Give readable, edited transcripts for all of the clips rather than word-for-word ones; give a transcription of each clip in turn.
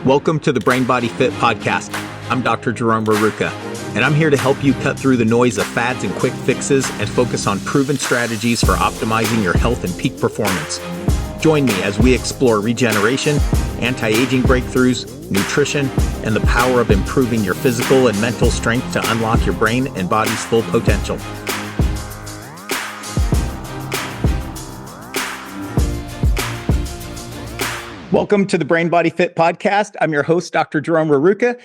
Welcome to the Brain Body Fit podcast. I'm Dr. Jerome Rerucha, and I'm here to help you cut through the noise of fads and quick fixes and focus on proven strategies for optimizing your health and peak performance. Join me as we explore regeneration, anti-aging breakthroughs, nutrition, and the power of improving your physical and mental strength to unlock your brain and body's full potential. Welcome to the Brain Body Fit podcast. I'm your host, Dr. Jerome Rerucha.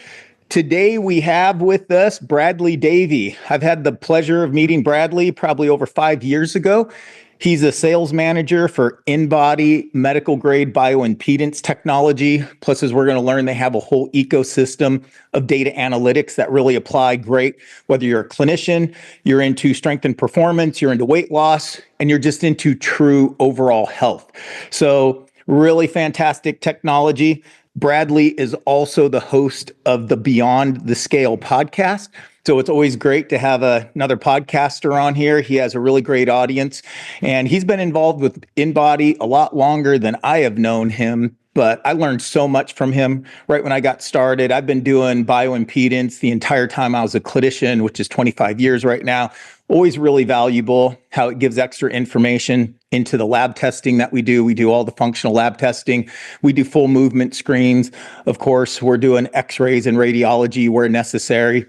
Today we have with us Bradley Davie. I've had the pleasure of meeting Bradley probably over 5 years ago. He's a sales manager for InBody medical grade bioimpedance technology. Plus, as we're going to learn, they have a whole ecosystem of data analytics that really apply great, whether you're a clinician, you're into strength and performance, you're into weight loss, and you're just into true overall health. So really fantastic technology. Bradley is also the host of the Beyond the Scale podcast. So it's always great to have another podcaster on here. He has a really great audience, and he's been involved with InBody a lot longer than I have known him. But I learned so much from him right when I got started. I've been doing bioimpedance the entire time I was a clinician, which is 25 years right now. Always really valuable how it gives extra information into the lab testing that we do. We do all the functional lab testing. We do full movement screens. Of course, we're doing x-rays and radiology where necessary.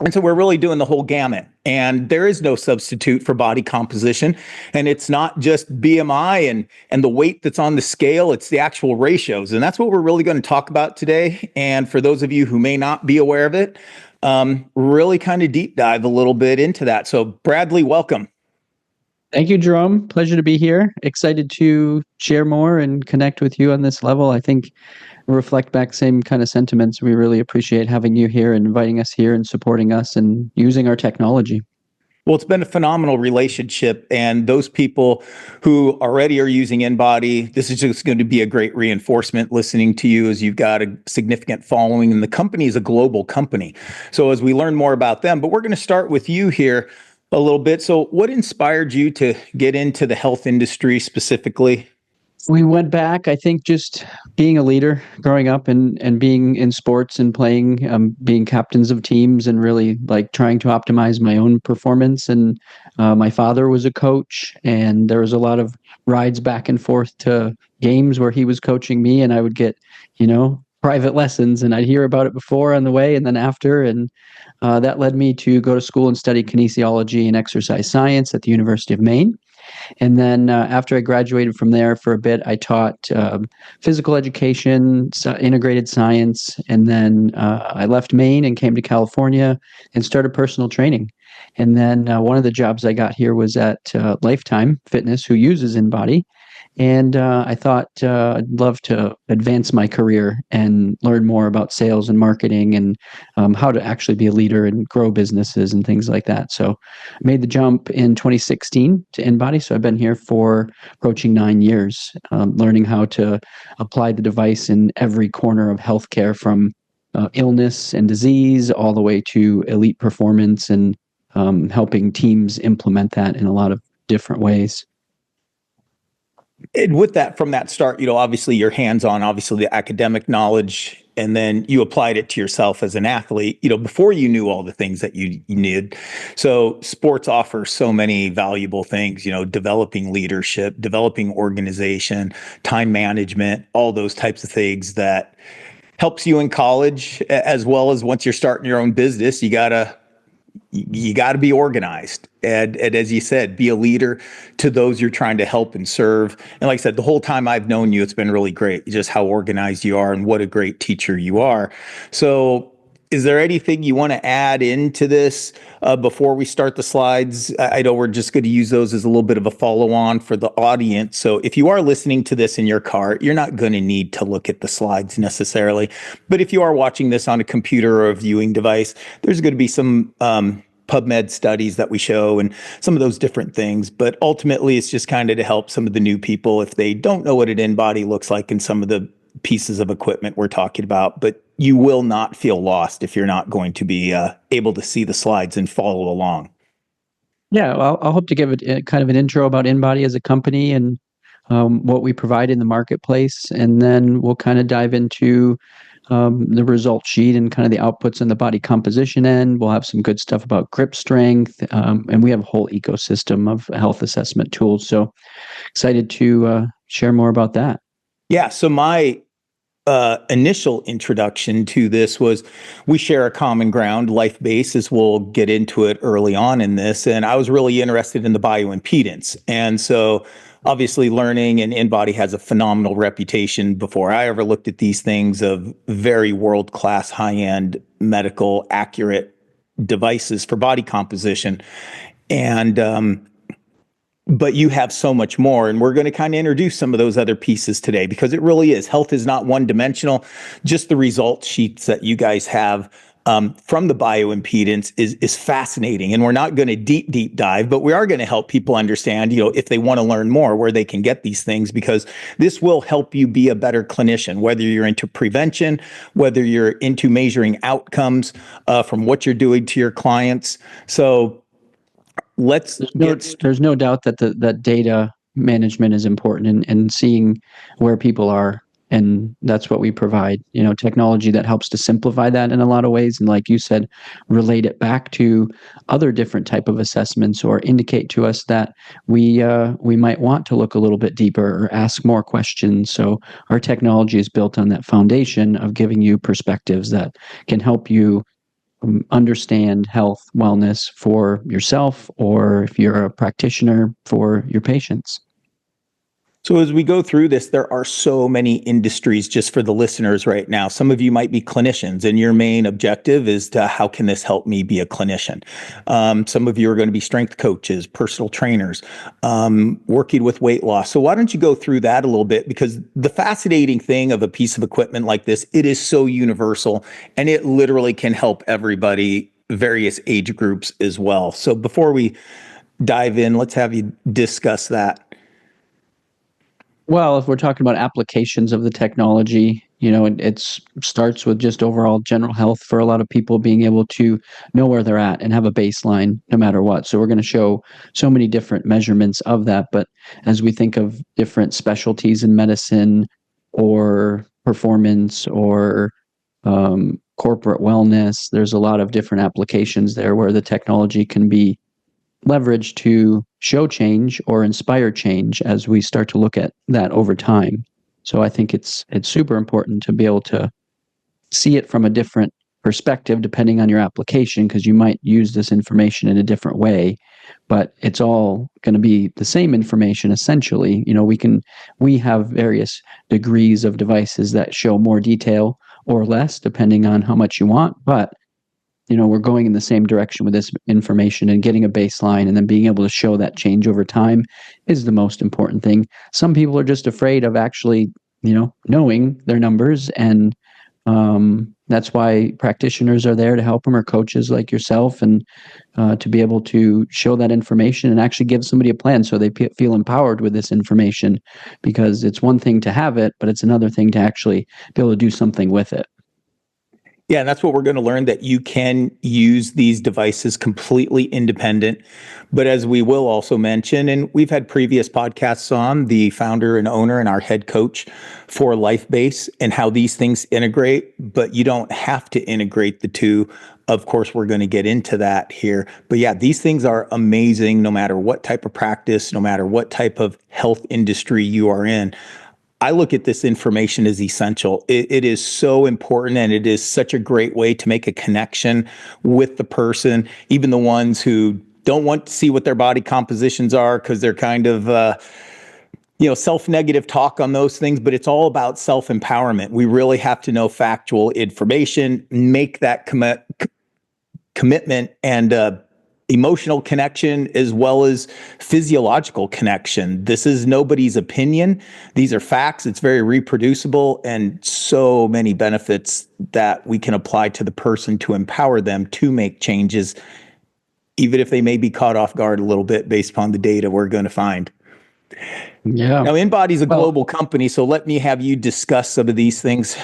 And so we're really doing the whole gamut. And there is no substitute for body composition. And it's not just BMI and the weight that's on the scale, it's the actual ratios. And that's what we're really going to talk about today. And for those of you who may not be aware of it, really kind of deep dive a little bit into that. So Bradley, welcome. Thank you, Jerome. Pleasure to be here. Excited to share more and connect with you on this level. I think reflect back same kind of sentiments. We really appreciate having you here and inviting us here and supporting us and using our technology. Well, it's been a phenomenal relationship, and those people who already are using InBody, this is just going to be a great reinforcement listening to you as you've got a significant following, and the company is a global company. So as we learn more about them, but we're going to start with you here a little bit. So what inspired you to get into the health industry specifically? We went back, I think, just being a leader, growing up and being in sports and playing, being captains of teams and really like trying to optimize my own performance. And my father was a coach, and there was a lot of rides back and forth to games where he was coaching me, and I would get, private lessons, and I'd hear about it before on the way and then after. And that led me to go to school and study kinesiology and exercise science at the University of Maine. And then after I graduated from there for a bit, I taught physical education, integrated science. And then I left Maine and came to California and started personal training. And then one of the jobs I got here was at Lifetime Fitness, who uses InBody. And I thought I'd love to advance my career and learn more about sales and marketing and how to actually be a leader and grow businesses and things like that. So I made the jump in 2016 to InBody. So I've been here for approaching 9 years, learning how to apply the device in every corner of healthcare, from illness and disease all the way to elite performance, and helping teams implement that in a lot of different ways. And with that, from that start, obviously you're hands-on, obviously the academic knowledge, and then you applied it to yourself as an athlete, before you knew all the things that you needed. So sports offers so many valuable things, developing leadership, developing organization, time management, all those types of things that helps you in college, as well as once you're starting your own business. You gotta be organized. And as you said, be a leader to those you're trying to help and serve. And like I said, the whole time I've known you, it's been really great, just how organized you are and what a great teacher you are. So is there anything you want to add into this before we start the slides? I know we're just going to use those as a little bit of a follow-on for the audience. So if you are listening to this in your car, you're not going to need to look at the slides necessarily. But if you are watching this on a computer or a viewing device, there's going to be some PubMed studies that we show and some of those different things. But ultimately, it's just kind of to help some of the new people if they don't know what an InBody looks like and some of the pieces of equipment we're talking about. But you will not feel lost if you're not going to be able to see the slides and follow along. Yeah, well, I'll hope to give it kind of an intro about InBody as a company and what we provide in the marketplace. And then we'll kind of dive into the result sheet and kind of the outputs in the body composition end. We'll have some good stuff about grip strength, and we have a whole ecosystem of health assessment tools. So excited to share more about that. Yeah. So my initial introduction to this was we share a common ground, life basis. We'll get into it early on in this. And I was really interested in the bioimpedance. And so obviously learning and InBody has a phenomenal reputation before I ever looked at these things of very world-class, high-end medical accurate devices for body composition. And but you have so much more, and we're going to kind of introduce some of those other pieces today, because it really is. Health is not one dimensional. Just the result sheets that you guys have from the bioimpedance is fascinating. And we're not going to deep dive, but we are going to help people understand, if they want to learn more, where they can get these things, because this will help you be a better clinician, whether you're into prevention, whether you're into measuring outcomes from what you're doing to your clients. So there's no doubt that that data management is important, and seeing where people are, and that's what we provide. Technology that helps to simplify that in a lot of ways, and like you said, relate it back to other different type of assessments, or indicate to us that we might want to look a little bit deeper or ask more questions. So our technology is built on that foundation of giving you perspectives that can help you understand health, wellness for yourself, or if you're a practitioner, for your patients. So as we go through this, there are so many industries, just for the listeners right now. Some of you might be clinicians, and your main objective is to, how can this help me be a clinician? Some of you are going to be strength coaches, personal trainers, working with weight loss. So why don't you go through that a little bit? Because the fascinating thing of a piece of equipment like this, it is so universal, and it literally can help everybody, various age groups as well. So before we dive in, let's have you discuss that. Well, if we're talking about applications of the technology, it starts with just overall general health for a lot of people, being able to know where they're at and have a baseline no matter what. So we're going to show so many different measurements of that. But as we think of different specialties in medicine, or performance, or corporate wellness, there's a lot of different applications there where the technology can be leverage to show change or inspire change as we start to look at that over time. So I think it's super important to be able to see it from a different perspective depending on your application, because you might use this information in a different way, but it's all going to be the same information essentially. We have various degrees of devices that show more detail or less depending on how much you want, but we're going in the same direction with this information, and getting a baseline and then being able to show that change over time is the most important thing. Some people are just afraid of actually, knowing their numbers, and that's why practitioners are there to help them, or coaches like yourself, and to be able to show that information and actually give somebody a plan so they feel empowered with this information, because it's one thing to have it, but it's another thing to actually be able to do something with it. Yeah, and that's what we're going to learn, that you can use these devices completely independent. But as we will also mention, and we've had previous podcasts on, the founder and owner and our head coach for LifeBase, and how these things integrate, but you don't have to integrate the two. Of course, we're going to get into that here. But yeah, these things are amazing no matter what type of practice, no matter what type of health industry you are in. I look at this information as essential. It is so important, and it is such a great way to make a connection with the person, even the ones who don't want to see what their body compositions are, because they're kind of, self-negative talk on those things, but it's all about self-empowerment. We really have to know factual information, make that commitment, and emotional connection, as well as physiological connection. This is nobody's opinion. These are facts. It's very reproducible, and so many benefits that we can apply to the person to empower them to make changes, even if they may be caught off guard a little bit based upon the data we're going to find. Yeah. Now, InBody is a global company, so let me have you discuss some of these things.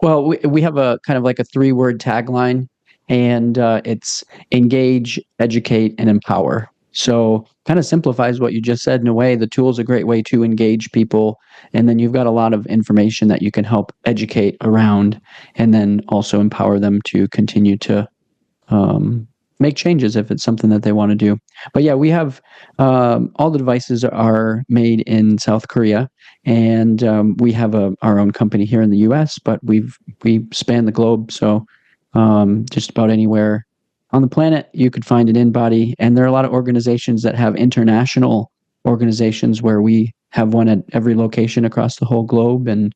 Well, we have a kind of like a 3-word tagline, and it's engage, educate, and empower. So kind of simplifies what you just said in a way. The tool is a great way to engage people. And then you've got a lot of information that you can help educate around and then also empower them to continue to make changes if it's something that they want to do. But yeah, we have all the devices are made in South Korea, and we have our own company here in the U.S., but we span the globe. So just about anywhere on the planet, you could find an InBody, and there are a lot of organizations that have international organizations where we have one at every location across the whole globe, and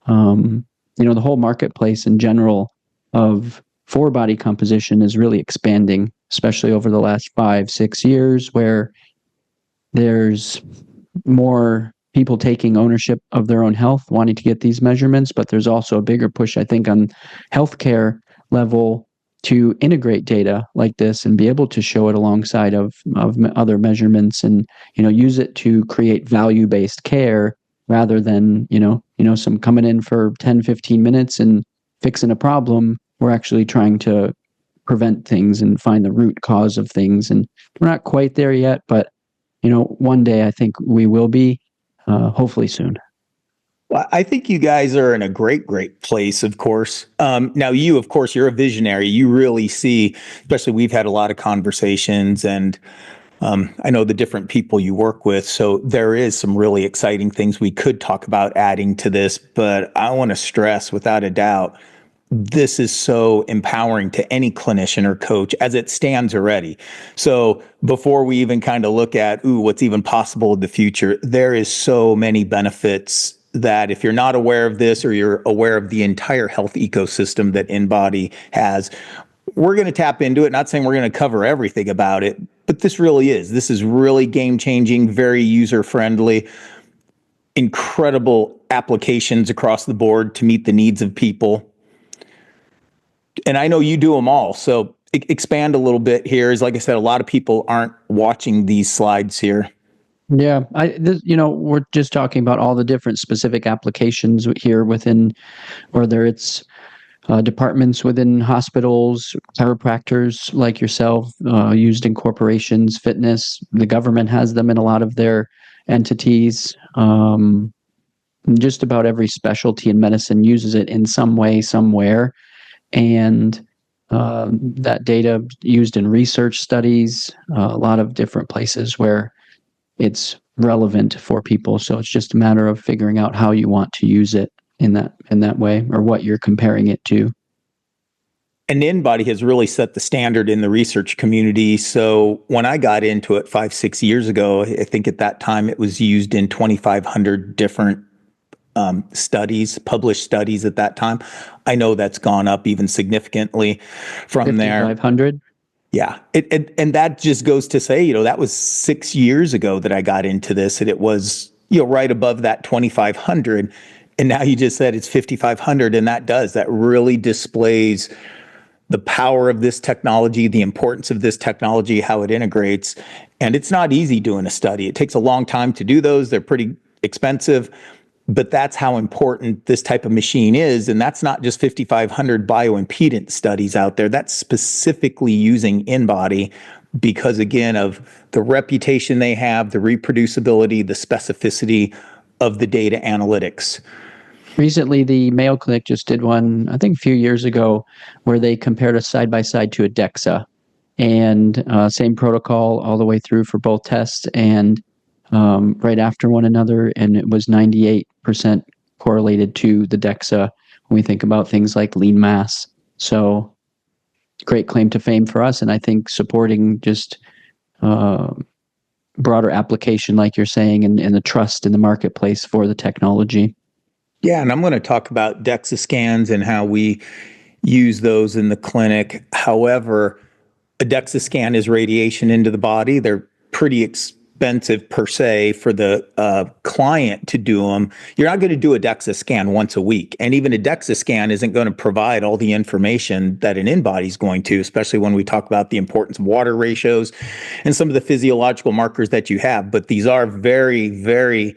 the whole marketplace in general of for body composition is really expanding, especially over the last 5-6 years, where there's more people taking ownership of their own health, wanting to get these measurements, but there's also a bigger push, I think, on healthcare level to integrate data like this and be able to show it alongside of other measurements and, use it to create value-based care rather than, some coming in for 10, 15 minutes and fixing a problem. We're actually trying to prevent things and find the root cause of things. And we're not quite there yet, but, one day I think we will be, hopefully soon. Well, I think you guys are in a great place, of course. Now, you, of course, you're a visionary. You really see, especially we've had a lot of conversations, and I know the different people you work with. So there is some really exciting things we could talk about adding to this, but I want to stress without a doubt, this is so empowering to any clinician or coach as it stands already. So before we even kind of look at, what's even possible in the future, there is so many benefits that if you're not aware of this or you're aware of the entire health ecosystem that InBody has, we're going to tap into it. Not saying we're going to cover everything about it, but this is really game changing, very user friendly, incredible applications across the board to meet the needs of people. And I know you do them all. So expand a little bit here. Is like I said, a lot of people aren't watching these slides here. Yeah, we're just talking about all the different specific applications here within, whether it's departments within hospitals, chiropractors like yourself, used in corporations, fitness. The government has them in a lot of their entities. Just about every specialty in medicine uses it in some way, somewhere. And that data used in research studies, a lot of different places where it's relevant for people. So it's just a matter of figuring out how you want to use it in that way, or what you're comparing it to. And InBody has really set the standard in the research community. So when I got into it 5-6 years ago, I think at that time it was used in 2,500 different studies, published studies at that time. I know that's gone up even significantly from there. 5,500? Yeah. And that just goes to say, that was 6 years ago that I got into this, and it was, right above that 2,500. And now you just said it's 5,500. And that really displays the power of this technology, the importance of this technology, how it integrates. And it's not easy doing a study. It takes a long time to do those. They're pretty expensive. But that's how important this type of machine is. And that's not just 5,500 bioimpedance studies out there. That's specifically using InBody because, again, of the reputation they have, the reproducibility, the specificity of the data analytics. Recently, the Mayo Clinic just did one, I think a few years ago, where they compared us side by side to a DEXA, and same protocol all the way through for both tests, and right after one another, and it was 98% correlated to the DEXA when we think about things like lean mass. So great claim to fame for us, and I think supporting just broader application, like you're saying, and the trust in the marketplace for the technology. Yeah, and I'm going to talk about DEXA scans and how we use those in the clinic. However, a DEXA scan is radiation into the body. They're pretty expensive per se for the client to do them. You're not going to do a DEXA scan once a week. And even a DEXA scan isn't going to provide all the information that an InBody is going to, especially when we talk about the importance of water ratios and some of the physiological markers that you have. But these are very, very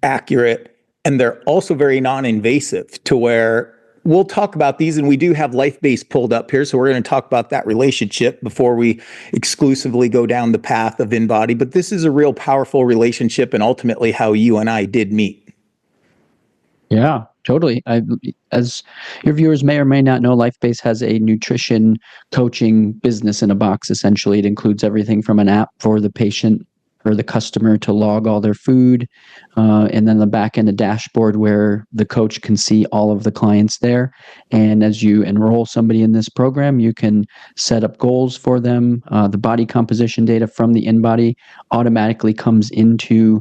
accurate. And they're also very non-invasive, to where we'll talk about these, and we do have LifeBase pulled up here, so we're going to talk about that relationship before we exclusively go down the path of InBody. But this is a real powerful relationship, and ultimately how you and I did meet. Yeah, totally. As your viewers may or may not know, LifeBase has a nutrition coaching business in a box. Essentially, it includes everything from an app for the patient or the customer to log all their food, and then the back end, a dashboard where the coach can see all of the clients there. And as you enroll somebody in this program, you can set up goals for them. The body composition data from the InBody automatically comes into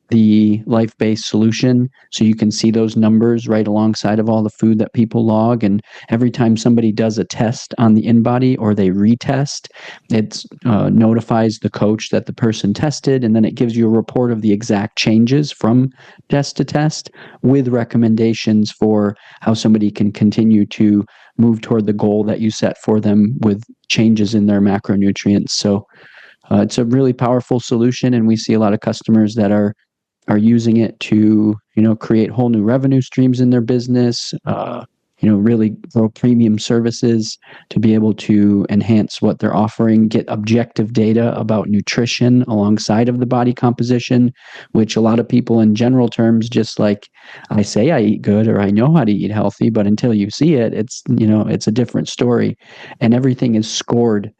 the LifeBase solution, so you can see those numbers right alongside of all the food that people log. And every time somebody does a test on the InBody or they retest, it notifies the coach that the person tested, and then it gives you a report of the exact changes from test to test with recommendations for how somebody can continue to move toward the goal that you set for them with changes in their macronutrients. So it's a really powerful solution, and we see a lot of customers that are using it to, create whole new revenue streams in their business, really grow premium services to be able to enhance what they're offering, get objective data about nutrition alongside of the body composition, which a lot of people in general terms, just like I say I eat good or I know how to eat healthy, but until you see it, it's a different story. And everything is scored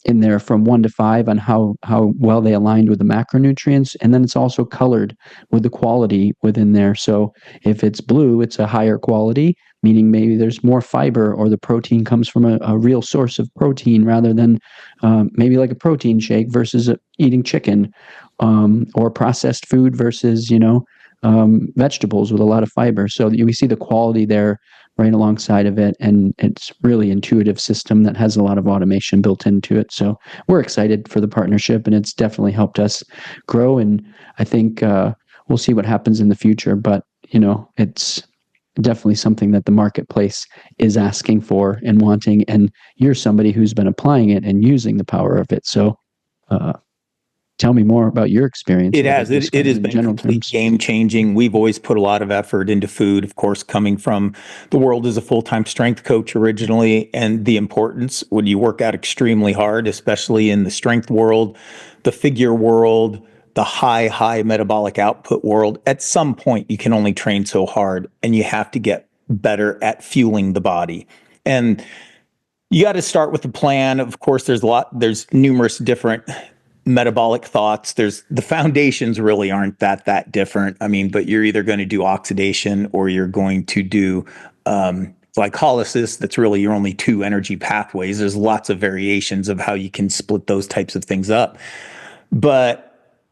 in there from 1 to 5 on how well they aligned with the macronutrients. And then it's also colored with the quality within there. So if it's blue, it's a higher quality, meaning maybe there's more fiber or the protein comes from a real source of protein rather than maybe like a protein shake versus eating chicken, or processed food versus, vegetables with a lot of fiber. So we see the quality there right alongside of it, and it's really intuitive system that has a lot of automation built into it. So we're excited for the partnership, and it's definitely helped us grow. And I think we'll see what happens in the future, but it's definitely something that the marketplace is asking for and wanting. And you're somebody who's been applying it and using the power of it. So tell me more about your experience. It has. It has been complete game changing. We've always put a lot of effort into food, of course, coming from the world as a full-time strength coach originally, and the importance when you work out extremely hard, especially in the strength world, the figure world, the high metabolic output world. At some point, you can only train so hard, and you have to get better at fueling the body. And you got to start with a plan. Of course, there's numerous different metabolic thoughts. The foundations really aren't that different. I mean, but you're either going to do oxidation or you're going to do glycolysis. That's really your only two energy pathways. There's lots of variations of how you can split those types of things up. But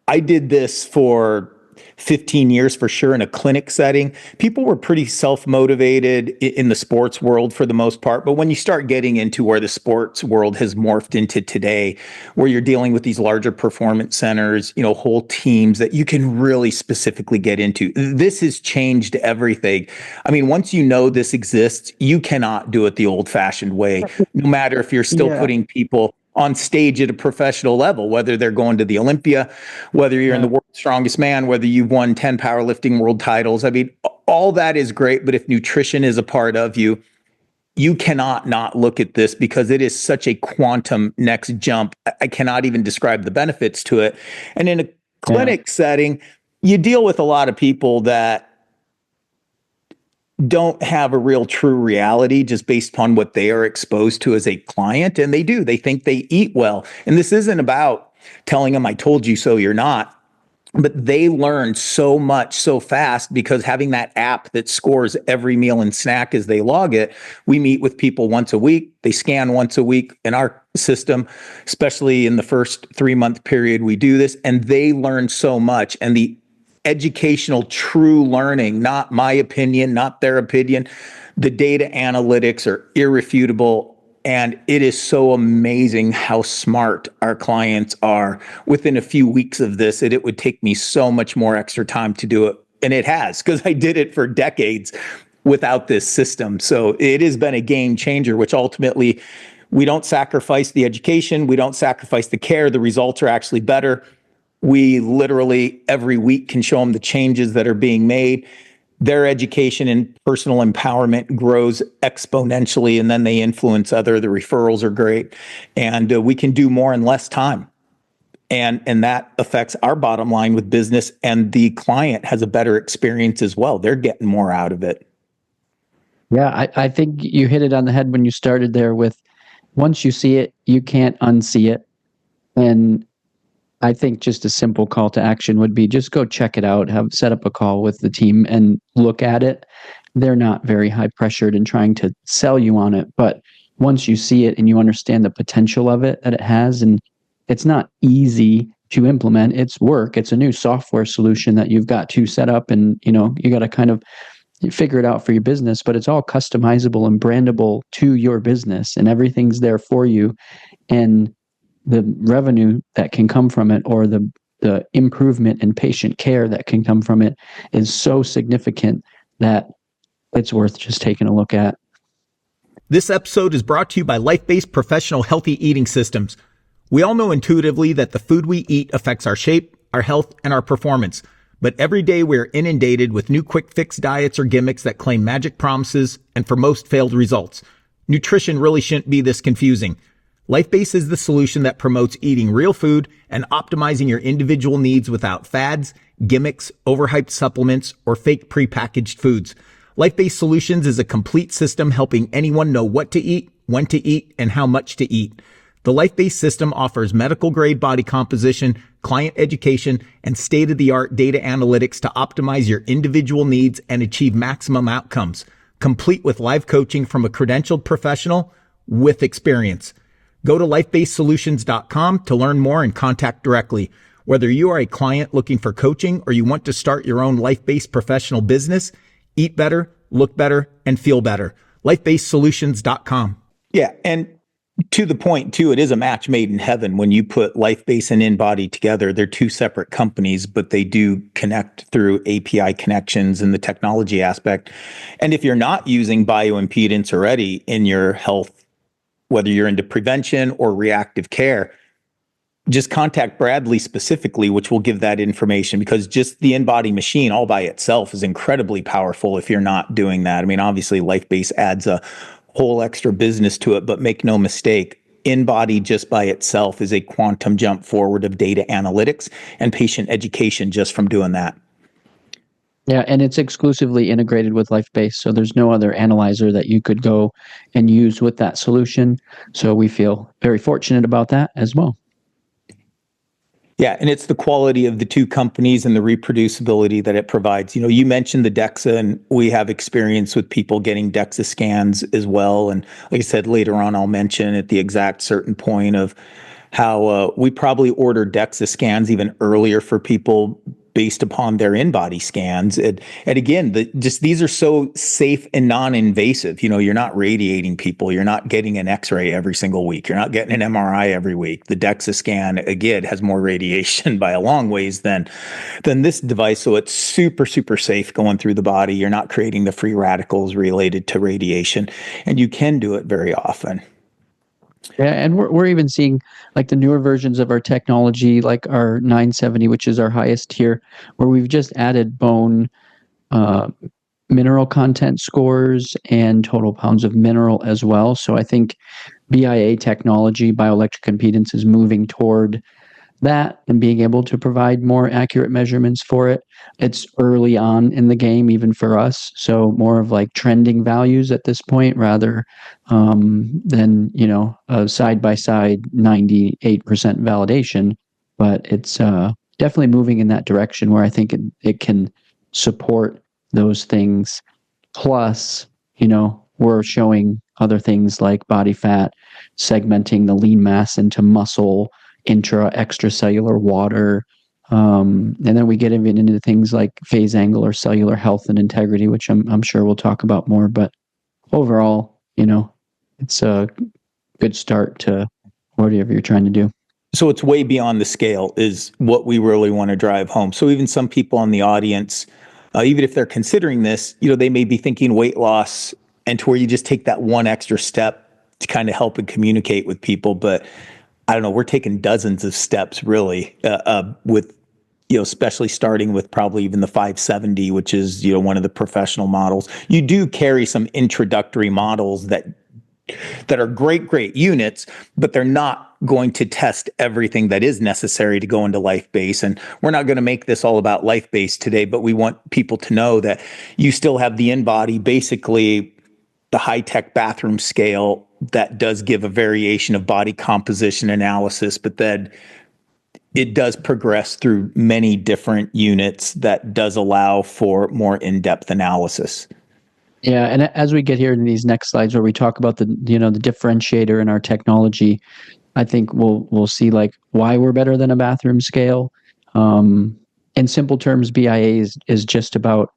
I did this for 15 years for sure in a clinic setting. People were pretty self-motivated in the sports world for the most part. But when you start getting into where the sports world has morphed into today, where you're dealing with these larger performance centers, whole teams that you can really specifically get into, this has changed everything. I mean, once you know this exists, you cannot do it the old-fashioned way, no matter if you're still putting people on stage at a professional level, whether they're going to the Olympia, whether you're in the world's strongest man, whether you've won 10 powerlifting world titles. I mean, all that is great, but if nutrition is a part of you, you cannot not look at this because it is such a quantum next jump. I cannot even describe the benefits to it. And in a clinic setting, you deal with a lot of people that don't have a real true reality just based upon what they are exposed to as a client. And they think they eat well. And this isn't about telling them, I told you so, you're not. But they learn so much so fast because having that app that scores every meal and snack as they log it. We meet with people once a week. They scan once a week in our system, especially in the first 3-month period we do this. And they learn so much. And the educational, true learning, not my opinion, not their opinion. The data analytics are irrefutable. And it is so amazing how smart our clients are. Within a few weeks of this, it would take me so much more extra time to do it. And it has, because I did it for decades without this system. So it has been a game changer, which ultimately we don't sacrifice the education. We don't sacrifice the care. The results are actually better. We literally every week can show them the changes that are being made. their education and personal empowerment grows exponentially, and then they influence the referrals are great, and we can do more in less time. And that affects our bottom line with business, and the client has a better experience as well. They're getting more out of it. Yeah, I think you hit it on the head when you started there with, once you see it, you can't unsee it. And I think just a simple call to action would be just go check it out, set up a call with the team and look at it. They're not very high pressured in trying to sell you on it, but once you see it and you understand the potential of it that it has, and it's not easy to implement, it's work. It's a new software solution that you've got to set up, and you got to kind of figure it out for your business, but it's all customizable and brandable to your business, and everything's there for you. And the revenue that can come from it, or the improvement in patient care that can come from it, is so significant that it's worth just taking a look at. This episode is brought to you by Life-Based Professional Healthy Eating Systems. We all know intuitively that the food we eat affects our shape, our health, and our performance. But every day we're inundated with new quick fix diets or gimmicks that claim magic promises and for most failed results. Nutrition really shouldn't be this confusing. LifeBase is the solution that promotes eating real food and optimizing your individual needs without fads, gimmicks, overhyped supplements, or fake prepackaged foods. LifeBase Solutions is a complete system helping anyone know what to eat, when to eat, and how much to eat. The LifeBase system offers medical-grade body composition, client education, and state-of-the-art data analytics to optimize your individual needs and achieve maximum outcomes, complete with live coaching from a credentialed professional with experience. Go to lifebasesolutions.com to learn more and contact directly. Whether you are a client looking for coaching or you want to start your own life-based professional business, eat better, look better, and feel better. lifebasesolutions.com. Yeah, and to the point, too, it is a match made in heaven when you put LifeBase and InBody together. They're two separate companies, but they do connect through API connections and the technology aspect. And if you're not using bioimpedance already in your health, whether you're into prevention or reactive care, just contact Bradley specifically, which will give that information, because just the InBody machine all by itself is incredibly powerful if you're not doing that. I mean, obviously, LifeBase adds a whole extra business to it, but make no mistake, InBody just by itself is a quantum jump forward of data analytics and patient education just from doing that. Yeah, and it's exclusively integrated with LifeBase, so there's no other analyzer that you could go and use with that solution. So we feel very fortunate about that as well. Yeah, and it's the quality of the two companies and the reproducibility that it provides. You mentioned the DEXA, and we have experience with people getting DEXA scans as well. And like I said, later on, I'll mention at the exact certain point of how we probably order DEXA scans even earlier for people based upon their InBody scans. And again, these are so safe and non-invasive. You're not radiating people. You're not getting an X-ray every single week. You're not getting an MRI every week. The DEXA scan, again, has more radiation by a long ways than this device. So it's super, super safe going through the body. You're not creating the free radicals related to radiation, and you can do it very often. Yeah, and we're even seeing like the newer versions of our technology, like our 970, which is our highest tier, where we've just added bone mineral content scores and total pounds of mineral as well. So I think BIA technology, bioelectric impedance, is moving toward that and being able to provide more accurate measurements for it. It's early on in the game, even for us. So more of like trending values at this point rather than, a side-by-side 98% validation. But it's definitely moving in that direction where I think it can support those things. Plus, we're showing other things like body fat, segmenting the lean mass into muscle, extracellular water, and then we get even into things like phase angle or cellular health and integrity, which I'm sure we'll talk about more. But overall, it's a good start to whatever you're trying to do. So it's way beyond the scale is what we really want to drive home. So even some people in the audience, even if they're considering this, they may be thinking weight loss, and to where you just take that one extra step to kind of help and communicate with people. But I don't know, we're taking dozens of steps really with especially starting with probably even the 570, which is, one of the professional models. You do carry some introductory models that are great units, but they're not going to test everything that is necessary to go into life base. And we're not going to make this all about life base today, but we want people to know that you still have the InBody, basically the high-tech bathroom scale that does give a variation of body composition analysis, but then it does progress through many different units that does allow for more in-depth analysis. Yeah, and as we get here in these next slides where we talk about the the differentiator in our technology, I think we'll see like why we're better than a bathroom scale. In simple terms, BIA is just about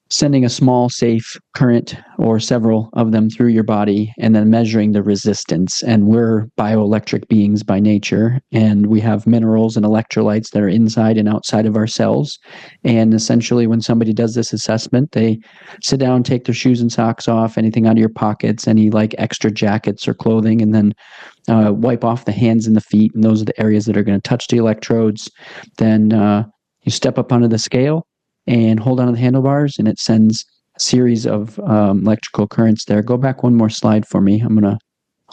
sending a small, safe current or several of them through your body and then measuring the resistance. And we're bioelectric beings by nature, and we have minerals and electrolytes that are inside and outside of our cells. And essentially, when somebody does this assessment, they sit down, take their shoes and socks off, anything out of your pockets, any like extra jackets or clothing, and then wipe off the hands and the feet. And those are the areas that are going to touch the electrodes. Then you step up onto the scale and hold on to the handlebars, and it sends a series of electrical currents there. Go back one more slide for me. I'll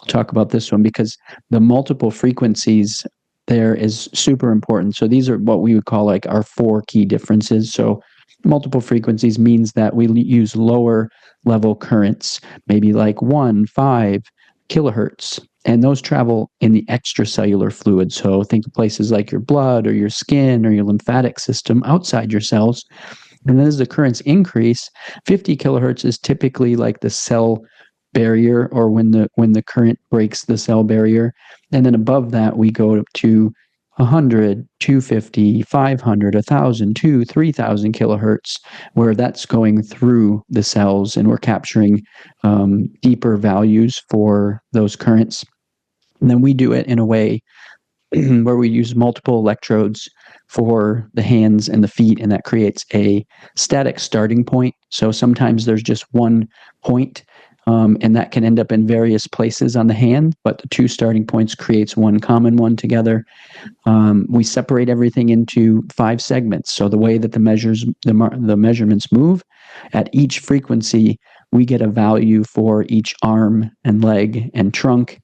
talk about this one because the multiple frequencies there is super important. So these are what we would call like our 4 key differences. So multiple frequencies means that we use lower level currents, maybe like 5 kilohertz. And those travel in the extracellular fluid. So think of places like your blood or your skin or your lymphatic system outside your cells. And then as the currents increase, 50 kilohertz is typically like the cell barrier, or when the current breaks the cell barrier. And then above that, we go to 100, 250, 500, 1,000, 2,000, 3,000 kilohertz, where that's going through the cells, and we're capturing deeper values for those currents. And then we do it in a way where we use multiple electrodes for the hands and the feet, and that creates a static starting point. So sometimes there's just one point, and that can end up in various places on the hand, but the 2 starting points creates one common one together. We separate everything into 5 segments. So the way that the measurements move, at each frequency, we get a value for each arm and leg and trunk.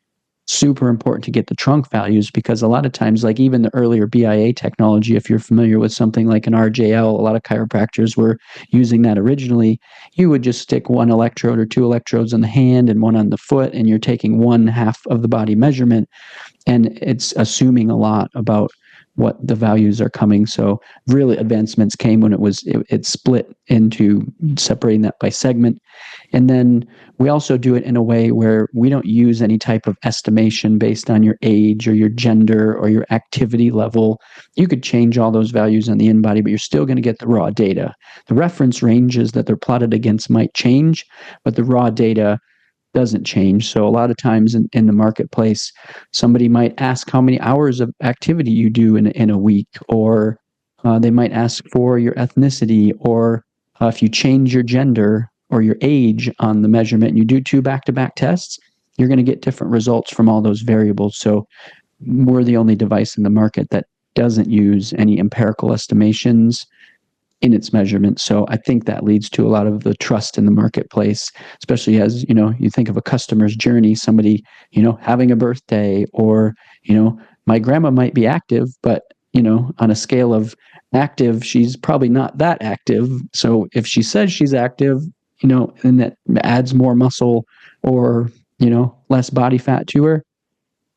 Super important to get the trunk values, because a lot of times, like even the earlier BIA technology, if you're familiar with something like an RJL, a lot of chiropractors were using that originally. You would just stick 1 electrode or 2 electrodes on the hand and 1 on the foot, and you're taking 1/2 of the body measurement, and it's assuming a lot about what the values are coming. So really advancements came when it split into separating that by segment. And then we also do it in a way where we don't use any type of estimation based on your age or your gender or your activity level. You could change all those values on the InBody, but you're still going to get the raw data. The reference ranges that they're plotted against might change, but the raw data doesn't change. So a lot of times in the marketplace, somebody might ask how many hours of activity you do in a week, or they might ask for your ethnicity, or if you change your gender or your age on the measurement and you do 2 back-to-back tests, you're going to get different results from all those variables. So we're the only device in the market that doesn't use any empirical estimations in its measurement. So I think that leads to a lot of the trust in the marketplace, especially as, you think of a customer's journey, somebody, having a birthday, or, my grandma might be active, but, on a scale of active, she's probably not that active. So if she says she's active, and that adds more muscle or, less body fat to her,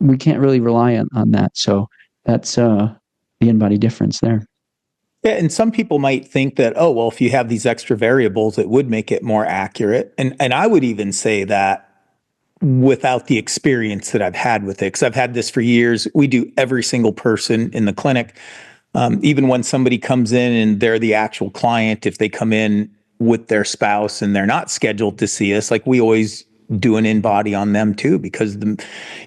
we can't really rely on that. So that's the InBody difference there. Yeah, and some people might think that, oh, well, if you have these extra variables, it would make it more accurate. And I would even say that without the experience that I've had with it, because I've had this for years. We do every single person in the clinic. Even when somebody comes in and they're the actual client, if they come in with their spouse and they're not scheduled to see us, like we always do an InBody on them too, because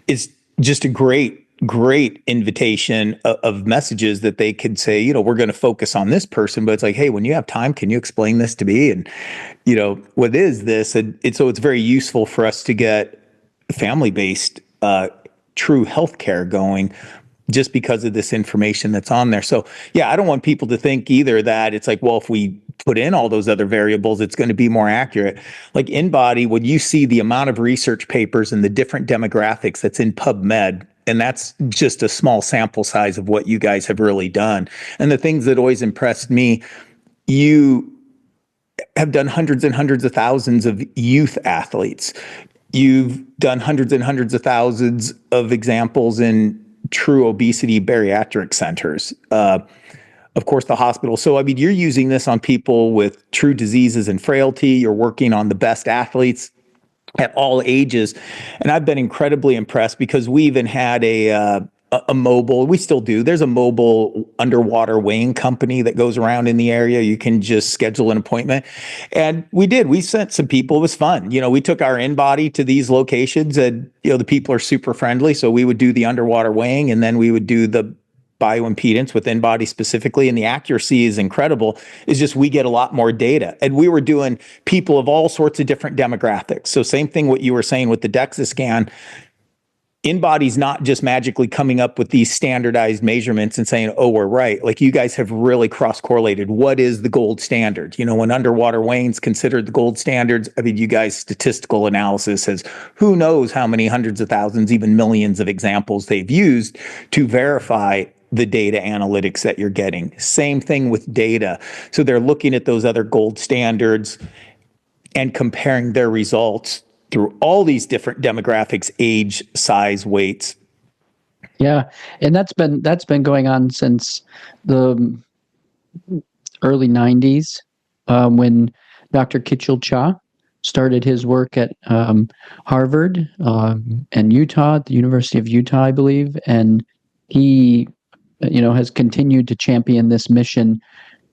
it's just a great invitation of messages that they could say, we're going to focus on this person, but it's like, hey, when you have time, can you explain this to me? And, what is this? And so it's very useful for us to get family-based, true healthcare going. just because of this information that's on there. So yeah, I don't want people to think either that it's like, well, if we put in all those other variables, it's going to be more accurate. Like InBody, when you see the amount of research papers and the different demographics that's in PubMed, and that's just a small sample size of what you guys have really done. And the things that always impressed me, you have done hundreds and hundreds of thousands of youth athletes. You've done hundreds and hundreds of thousands of examples in true obesity bariatric centers. Of course, the hospital. So, I mean, you're using this on people with true diseases and frailty. You're working on the best athletes at all ages. And I've been incredibly impressed because we even had a mobile, we still do. There's a mobile underwater weighing company that goes around in the area. You can just schedule an appointment. And we sent some people. It was fun. We took our InBody to these locations and, the people are super friendly. So we would do the underwater weighing and then we would do the bioimpedance with InBody specifically. And the accuracy is incredible. It's just, we get a lot more data. And we were doing people of all sorts of different demographics. So same thing what you were saying with the DEXA scan. InBody's not just magically coming up with these standardized measurements and saying, oh, we're right. Like you guys have really cross-correlated. What is the gold standard? When underwater weighing's considered the gold standards, I mean, you guys' statistical analysis says, who knows how many hundreds of thousands, even millions of examples they've used to verify the data analytics that you're getting. Same thing with data. So they're looking at those other gold standards and comparing their results through all these different demographics, age, size, weights. Yeah, and that's been going on since the early 90s, when Dr. Kitchell Cha started his work at Harvard and Utah, the University of Utah, I believe, and he, has continued to champion this mission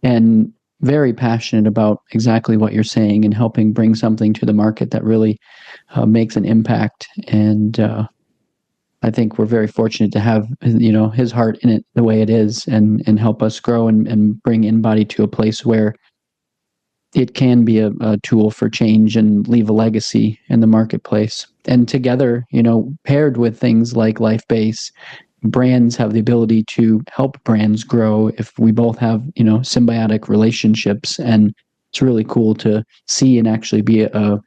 and very passionate about exactly what you're saying and helping bring something to the market that really makes an impact. And I think we're very fortunate to have, his heart in it the way it is and help us grow and bring InBody to a place where it can be a tool for change and leave a legacy in the marketplace. And together, paired with things like LifeBase, brands have the ability to help brands grow if we both have, symbiotic relationships. And it's really cool to see and actually be an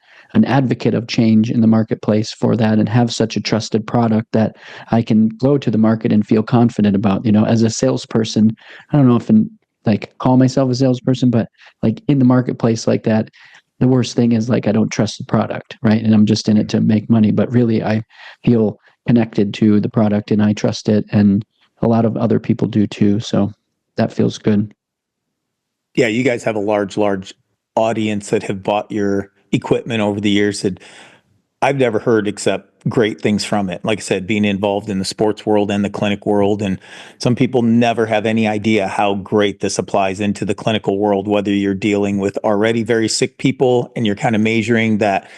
advocate of change in the marketplace for that and have such a trusted product that I can go to the market and feel confident about. As a salesperson, I don't know if call myself a salesperson, but like in the marketplace like that, the worst thing is I don't trust the product, right? And I'm just in it to make money, but really I feel connected to the product and I trust it, and a lot of other people do too. So that feels good. Yeah, you guys have a large audience that have bought your equipment over the years that I've never heard except great things from it. Like I said, being involved in the sports world and the clinic world, and some people never have any idea how great this applies into the clinical world, whether you're dealing with already very sick people and you're kind of measuring that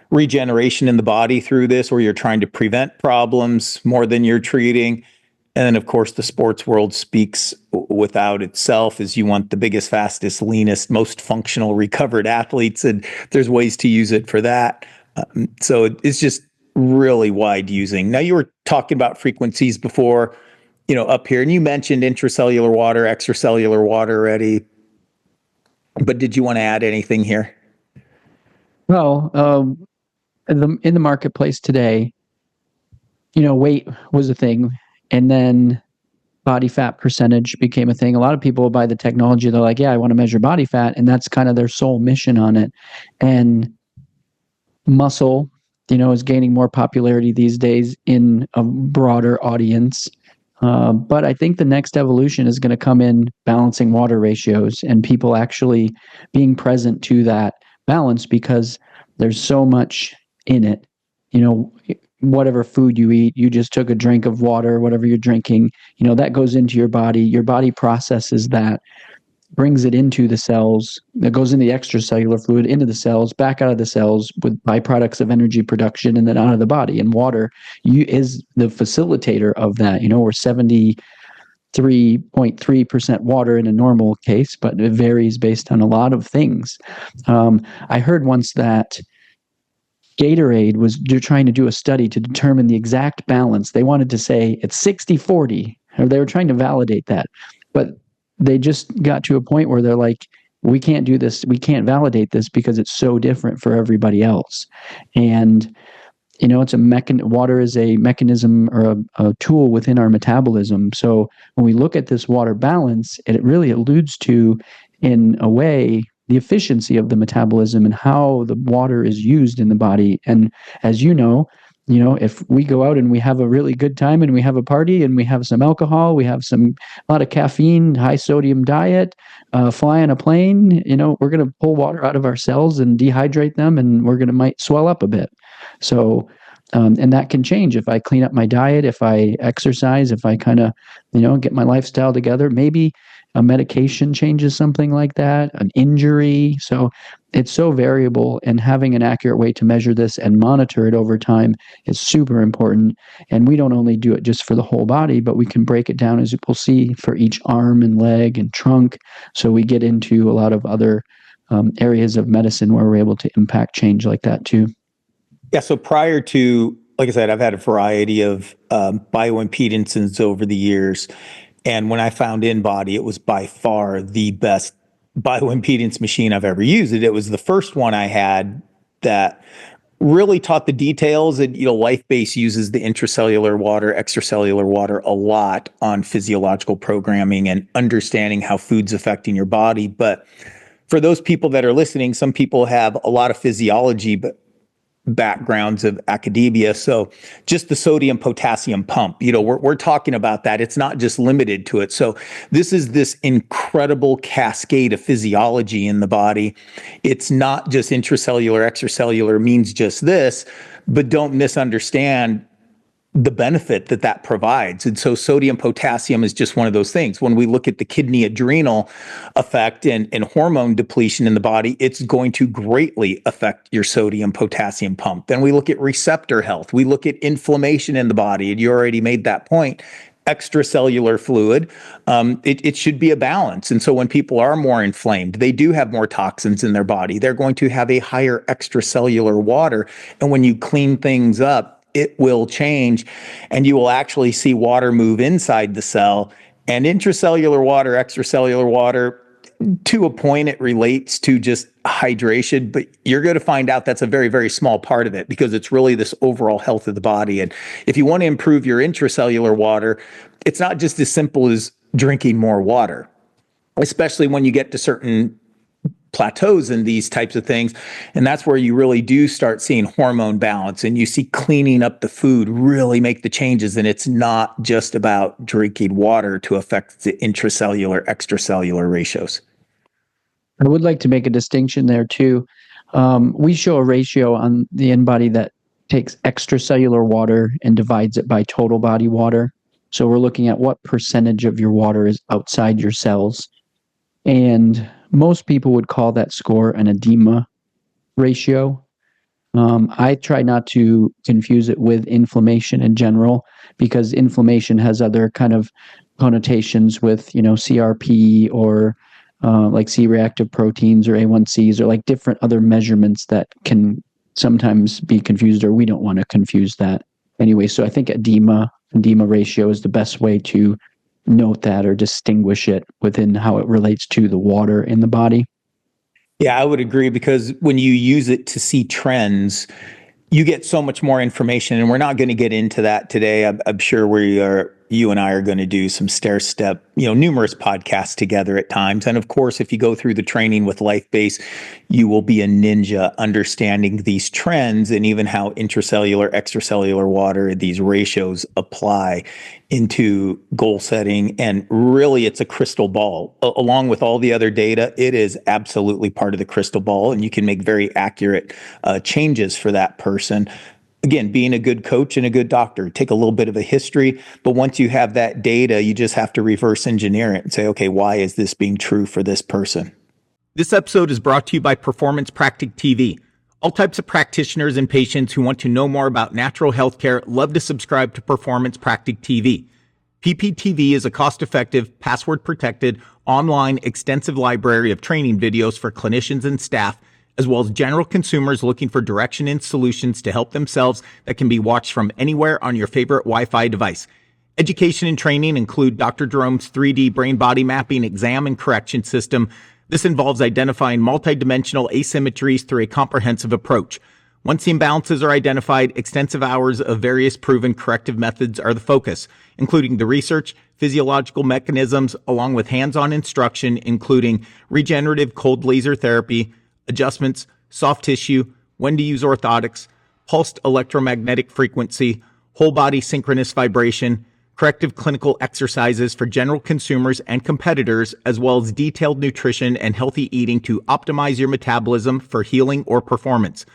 regeneration in the body through this, or you're trying to prevent problems more than you're treating. And then, of course, the sports world speaks without itself, as you want the biggest, fastest, leanest, most functional, recovered athletes, and there's ways to use it for that. So it's just really wide using. Now, you were talking about frequencies before, up here, and you mentioned intracellular water, extracellular water already, but did you want to add anything here? Well, in the marketplace today, weight was a thing, and then body fat percentage became a thing. A lot of people buy the technology. They're like, yeah, I want to measure body fat. And that's kind of their sole mission on it. And muscle, is gaining more popularity these days in a broader audience. But I think the next evolution is going to come in balancing water ratios and people actually being present to that balance, because there's so much in it. Whatever food you eat, you just took a drink of water, whatever you're drinking, that goes into your body processes that, brings it into the cells, that goes in the extracellular fluid into the cells, back out of the cells with byproducts of energy production, and then out of the body. And water is the facilitator of that. We're 73.3% water in a normal case, but it varies based on a lot of things. I heard once that Gatorade was trying to do a study to determine the exact balance. They wanted to say it's 60-40, or they were trying to validate that. But they just got to a point where they're like, we can't do this. We can't validate this because it's so different for everybody else. And it's water is a mechanism or a tool within our metabolism. So when we look at this water balance, it really alludes to, in a way, the efficiency of the metabolism and how the water is used in the body. And as if we go out and we have a really good time and we have a party and we have some alcohol, we have a lot of caffeine, high sodium diet, fly on a plane, we're going to pull water out of our cells and dehydrate them, and might swell up a bit. So, and that can change if I clean up my diet, if I exercise, if I kind of, get my lifestyle together. Maybe a medication changes something like that, an injury. So it's so variable, and having an accurate way to measure this and monitor it over time is super important. And we don't only do it just for the whole body, but we can break it down, as we'll see, for each arm and leg and trunk. So we get into a lot of other areas of medicine where we're able to impact change like that too. Yeah. So prior to, like I said, I've had a variety of bioimpedances over the years. And when I found InBody, it was by far the best bioimpedance machine I've ever used. It was the first one I had that really taught the details. And, LifeBase uses the intracellular water, extracellular water a lot on physiological programming and understanding how food's affecting your body. But for those people that are listening, some people have a lot of physiology, but backgrounds of academia. So just the sodium potassium pump, we're talking about that. It's not just limited to it. So this is this incredible cascade of physiology in the body. It's not just intracellular, extracellular means just this, but don't misunderstand the benefit that provides. And so sodium potassium is just one of those things. When we look at the kidney adrenal effect and hormone depletion in the body, it's going to greatly affect your sodium potassium pump. Then we look at receptor health. We look at inflammation in the body. And you already made that point. Extracellular fluid, it should be a balance. And so when people are more inflamed, they do have more toxins in their body. They're going to have a higher extracellular water. And when you clean things up, it will change, and you will actually see water move inside the cell. And intracellular water, extracellular water, to a point, it relates to just hydration, but you're going to find out that's a very, very small part of it, because it's really this overall health of the body. And if you want to improve your intracellular water, it's not just as simple as drinking more water, especially when you get to certain plateaus and these types of things. And that's where you really do start seeing hormone balance, and you see cleaning up the food really make the changes. And it's not just about drinking water to affect the intracellular, extracellular ratios. I would like to make a distinction there too. We show a ratio on the InBody that takes extracellular water and divides it by total body water. So we're looking at what percentage of your water is outside your cells. And most people would call that score an edema ratio. I try not to confuse it with inflammation in general, because inflammation has other kind of connotations with, CRP or like C-reactive proteins or A1Cs, or like different other measurements that can sometimes be confused, or we don't want to confuse that anyway. So I think edema ratio is the best way to note that or distinguish it within how it relates to the water in the body. Yeah, I would agree, because when you use it to see trends, you get so much more information, and we're not going to get into that today. I'm sure you and I are going to do some stair step, numerous podcasts together at times. And of course, if you go through the training with LifeBase, you will be a ninja understanding these trends and even how intracellular, extracellular water, these ratios apply into goal setting. And really, it's a crystal ball. Along with all the other data, it is absolutely part of the crystal ball, and you can make very accurate changes for that person. Again, being a good coach and a good doctor, take a little bit of a history, but once you have that data, you just have to reverse engineer it and say, okay, why is this being true for this person? This episode is brought to you by Performance Practic TV. All types of practitioners and patients who want to know more about natural healthcare love to subscribe to Performance Practic TV. PPTV is a cost-effective, password-protected, online, extensive library of training videos for clinicians and staff, as well as general consumers looking for direction and solutions to help themselves, that can be watched from anywhere on your favorite Wi-Fi device. Education and training include Dr. Jerome's 3D brain body mapping exam and correction system. This involves identifying multidimensional asymmetries through a comprehensive approach. Once the imbalances are identified, extensive hours of various proven corrective methods are the focus, including the research, physiological mechanisms, along with hands-on instruction, including regenerative cold laser therapy, adjustments, soft tissue, when to use orthotics, pulsed electromagnetic frequency, whole body synchronous vibration, corrective clinical exercises for general consumers and competitors, as well as detailed nutrition and healthy eating to optimize your metabolism for healing or performance.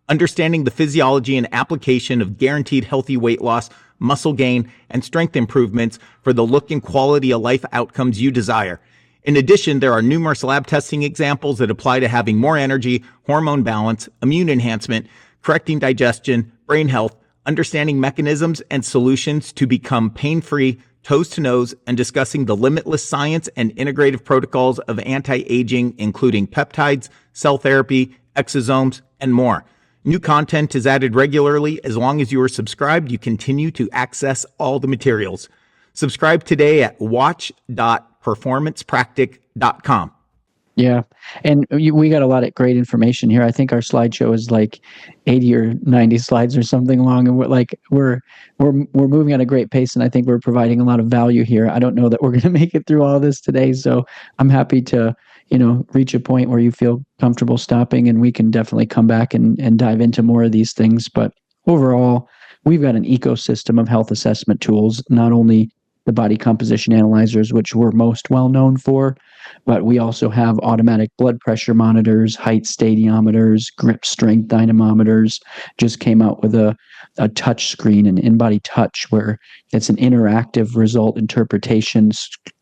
Understanding the physiology and application of guaranteed healthy weight loss, muscle gain, and strength improvements for the look and quality of life outcomes you desire. In addition, there are numerous lab testing examples that apply to having more energy, hormone balance, immune enhancement, correcting digestion, brain health, understanding mechanisms and solutions to become pain-free, toes to nose, and discussing the limitless science and integrative protocols of anti-aging, including peptides, cell therapy, exosomes, and more. New content is added regularly. As long as you are subscribed, you continue to access all the materials. Subscribe today at watch.performancepractic.com. Yeah. And we got a lot of great information here. I think our slideshow is like 80 or 90 slides or something long. And we're moving at a great pace. And I think we're providing a lot of value here. I don't know that we're going to make it through all of this today. So I'm happy to, reach a point where you feel comfortable stopping, and we can definitely come back and dive into more of these things. But overall, we've got an ecosystem of health assessment tools, not only the body composition analyzers, which we're most well known for, but we also have automatic blood pressure monitors, height stadiometers, grip strength dynamometers. Just came out with a touch screen, an InBody Touch, where it's an interactive result interpretation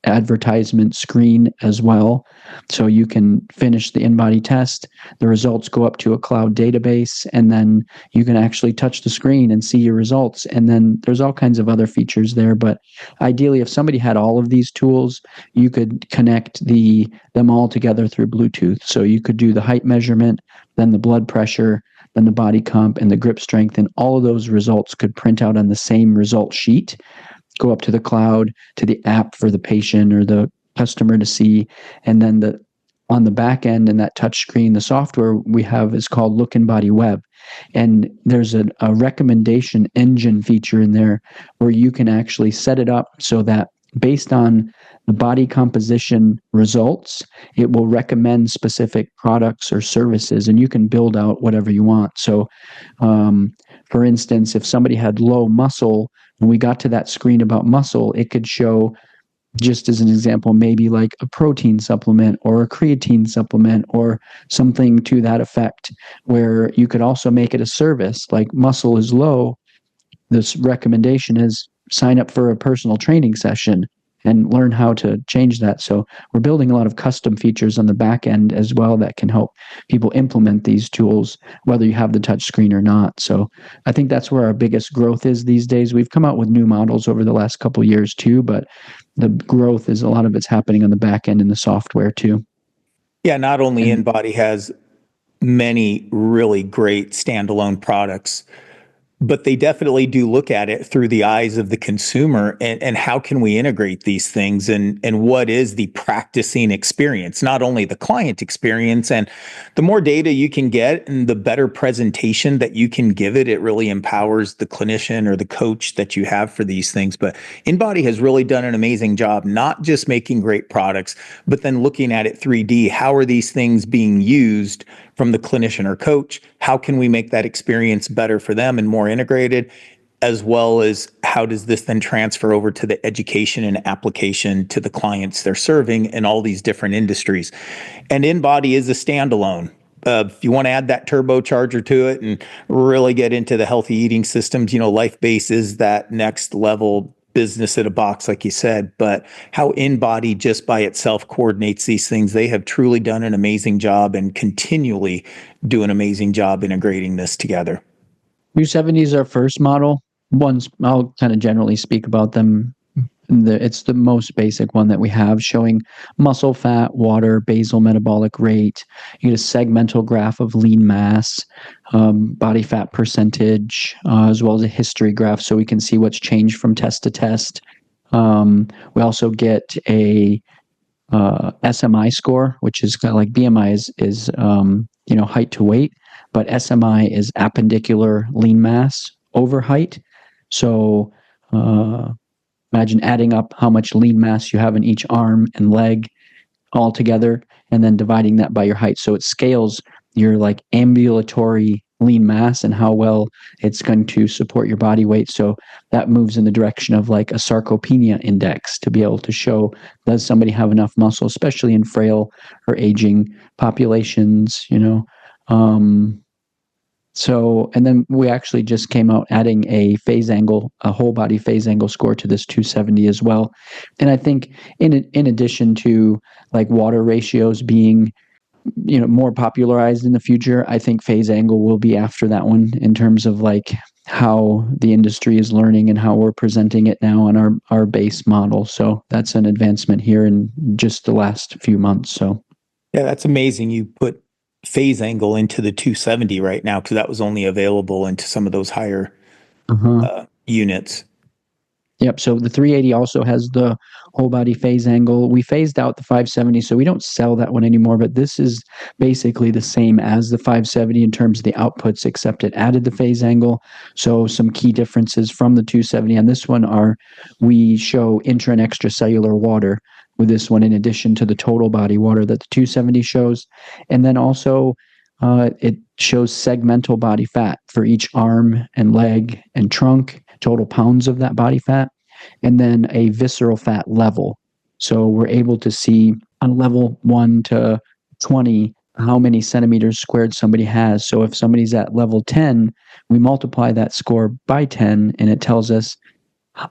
advertisement screen as well. So you can finish the InBody test, the results go up to a cloud database, and then you can actually touch the screen and see your results. And then there's all kinds of other features there. But ideally, if somebody had all of these tools, you could connect them all together through Bluetooth. So you could do the height measurement, then the blood pressure, then the body comp, and the grip strength, and all of those results could print out on the same result sheet, go up to the cloud, to the app for the patient or the customer to see, and then on the back end in that touch screen, the software we have is called Look InBody Web. And there's a recommendation engine feature in there where you can actually set it up so that based on the body composition results, it will recommend specific products or services, and you can build out whatever you want. So, for instance, if somebody had low muscle, when we got to that screen about muscle, it could show, just as an example, maybe like a protein supplement or a creatine supplement or something to that effect, where you could also make it a service. Like muscle is low, this recommendation is sign up for a personal training session and learn how to change that. So we're building a lot of custom features on the back end as well that can help people implement these tools, whether you have the touch screen or not. So I think that's where our biggest growth is these days. We've come out with new models over the last couple of years too, but the growth is a lot of it's happening on the back end in the software too. Yeah, not only InBody has many really great standalone products, but they definitely do look at it through the eyes of the consumer and how can we integrate these things and what is the practicing experience, not only the client experience. And the more data you can get and the better presentation that you can give it, it really empowers the clinician or the coach that you have for these things. But InBody has really done an amazing job, not just making great products, but then looking at it 3D. How are these things being used from the clinician or coach? How can we make that experience better for them and more integrated, as well as how does this then transfer over to the education and application to the clients they're serving in all these different industries? And InBody is a standalone. If you want to add that turbocharger to it and really get into the healthy eating systems, LifeBase is that next level business at a box, like you said. But how InBody just by itself coordinates these things, they have truly done an amazing job and continually do an amazing job integrating this together. U70 is our first model. I'll kind of generally speak about them. It's the most basic one that we have, showing muscle fat, water, basal metabolic rate. You get a segmental graph of lean mass, body fat percentage, as well as a history graph, so we can see what's changed from test to test. We also get a SMI score, which is kind of like BMI is height to weight, but SMI is appendicular lean mass over height. So imagine adding up how much lean mass you have in each arm and leg all together, and then dividing that by your height. So it scales your like ambulatory lean mass and how well it's going to support your body weight. So that moves in the direction of like a sarcopenia index to be able to show, does somebody have enough muscle, especially in frail or aging populations, So, and then we actually just came out adding a phase angle, a whole body phase angle score to this 270 as well. And I think in addition to like water ratios being, more popularized in the future, I think phase angle will be after that one in terms of like how the industry is learning and how we're presenting it now on our base model. So that's an advancement here in just the last few months. So Yeah, that's amazing. You put phase angle into the 270 right now because that was only available into some of those higher units. Yep. So the 380 also has the whole body phase angle. We phased out the 570, so we don't sell that one anymore, but this is basically the same as the 570 in terms of the outputs, except it added the phase angle. So some key differences from the 270 on this one are we show intra and extracellular water with this one in addition to the total body water that the 270 shows. And then also it shows segmental body fat for each arm and leg and trunk, total pounds of that body fat, and then a visceral fat level. So we're able to see on level 1 to 20 how many centimeters squared somebody has. So if somebody's at level 10, we multiply that score by 10, and it tells us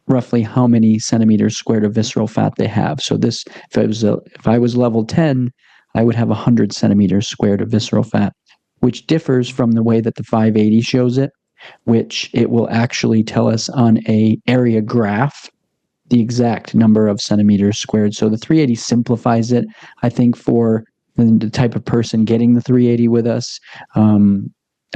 roughly how many centimeters squared of visceral fat they have. So this, if I was level 10, I would have 100 centimeters squared of visceral fat, which differs from the way that the 580 shows it, which it will actually tell us on a area graph the exact number of centimeters squared. So the 380 simplifies it, I think, for the type of person getting the 380 with us.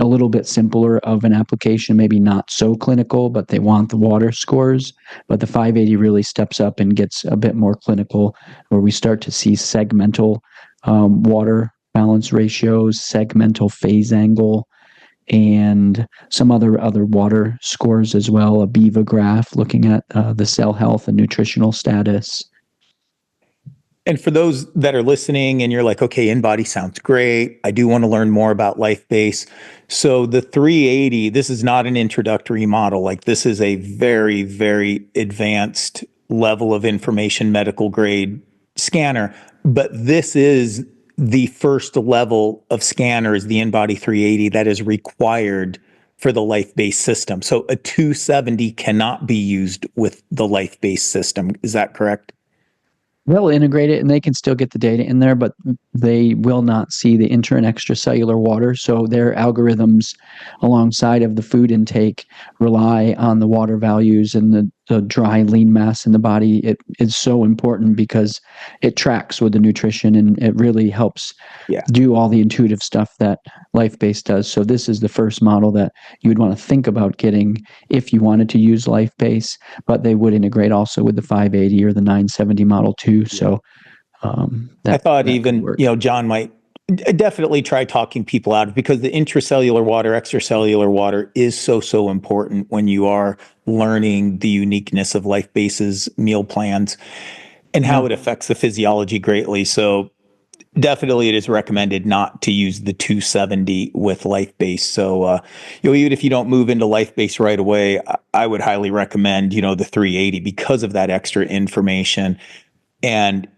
A little bit simpler of an application, maybe not so clinical, but they want the water scores. But the 580 really steps up and gets a bit more clinical, where we start to see segmental water balance ratios, segmental phase angle, and some other water scores as well, a BIVA graph looking at the cell health and nutritional status. And for those that are listening and you're like, okay, InBody sounds great. I do want to learn more about LifeBase. So the 380, this is not an introductory model. Like this is a very, very advanced level of information, medical grade scanner. But this is the first level of scanner is the InBody 380 that is required for the LifeBase system. So a 270 cannot be used with the LifeBase system. Is that correct? They'll integrate it and they can still get the data in there, but they will not see the intra and extracellular water. So their algorithms alongside of the food intake rely on the water values and the dry lean mass in the body. It is so important because it tracks with the nutrition and it really helps do all the intuitive stuff that LifeBase does. So this is the first model that you would want to think about getting if you wanted to use LifeBase, but they would integrate also with the 580 or the 970 model too. So I thought even, John might definitely try talking people out because the intracellular water, extracellular water is so important when you are learning the uniqueness of LifeBase's meal plans and how it affects the physiology greatly. So definitely it is recommended not to use the 270 with LifeBase. So, even if you don't move into LifeBase right away, I would highly recommend, the 380 because of that extra information and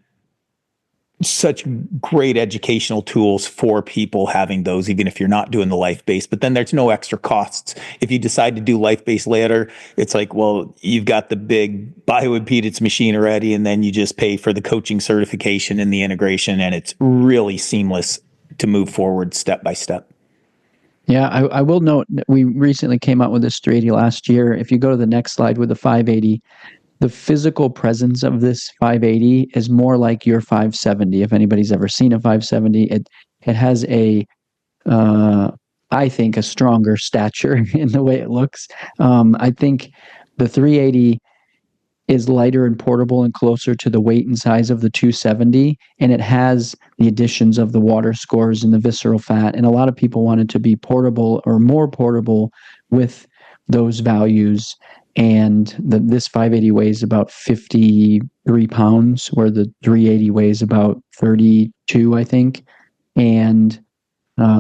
such great educational tools for people having those, even if you're not doing the LifeBase. But then there's no extra costs. If you decide to do LifeBase later, it's like, well, you've got the big bioimpedance machine already, and then you just pay for the coaching certification and the integration, and it's really seamless to move forward step by step. Yeah, I will note that we recently came out with this 380 last year. If you go to the next slide with the 580, the physical presence of this 580 is more like your 570. If anybody's ever seen a 570, it has I think, a stronger stature in the way it looks. I think the 380 is lighter and portable and closer to the weight and size of the 270, and it has the additions of the water scores and the visceral fat. And a lot of people want it to be portable or more portable with those values. And this 580 weighs about 53 pounds, where the 380 weighs about 32, I think. And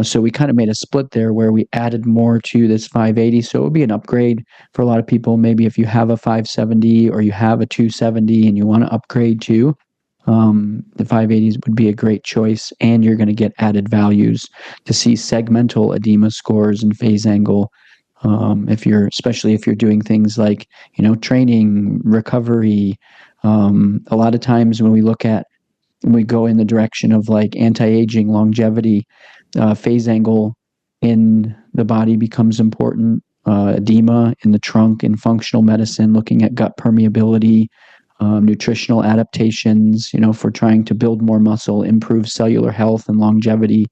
so we kind of made a split there where we added more to this 580. So it would be an upgrade for a lot of people. Maybe if you have a 570 or you have a 270 and you want to upgrade to, the 580s would be a great choice. And you're going to get added values to see segmental edema scores and phase angle. Especially if you're doing things like, training, recovery. A lot of times when we go in the direction of like anti-aging, longevity, phase angle in the body becomes important. Edema in the trunk in functional medicine, looking at gut permeability, nutritional adaptations, for trying to build more muscle, improve cellular health and longevity.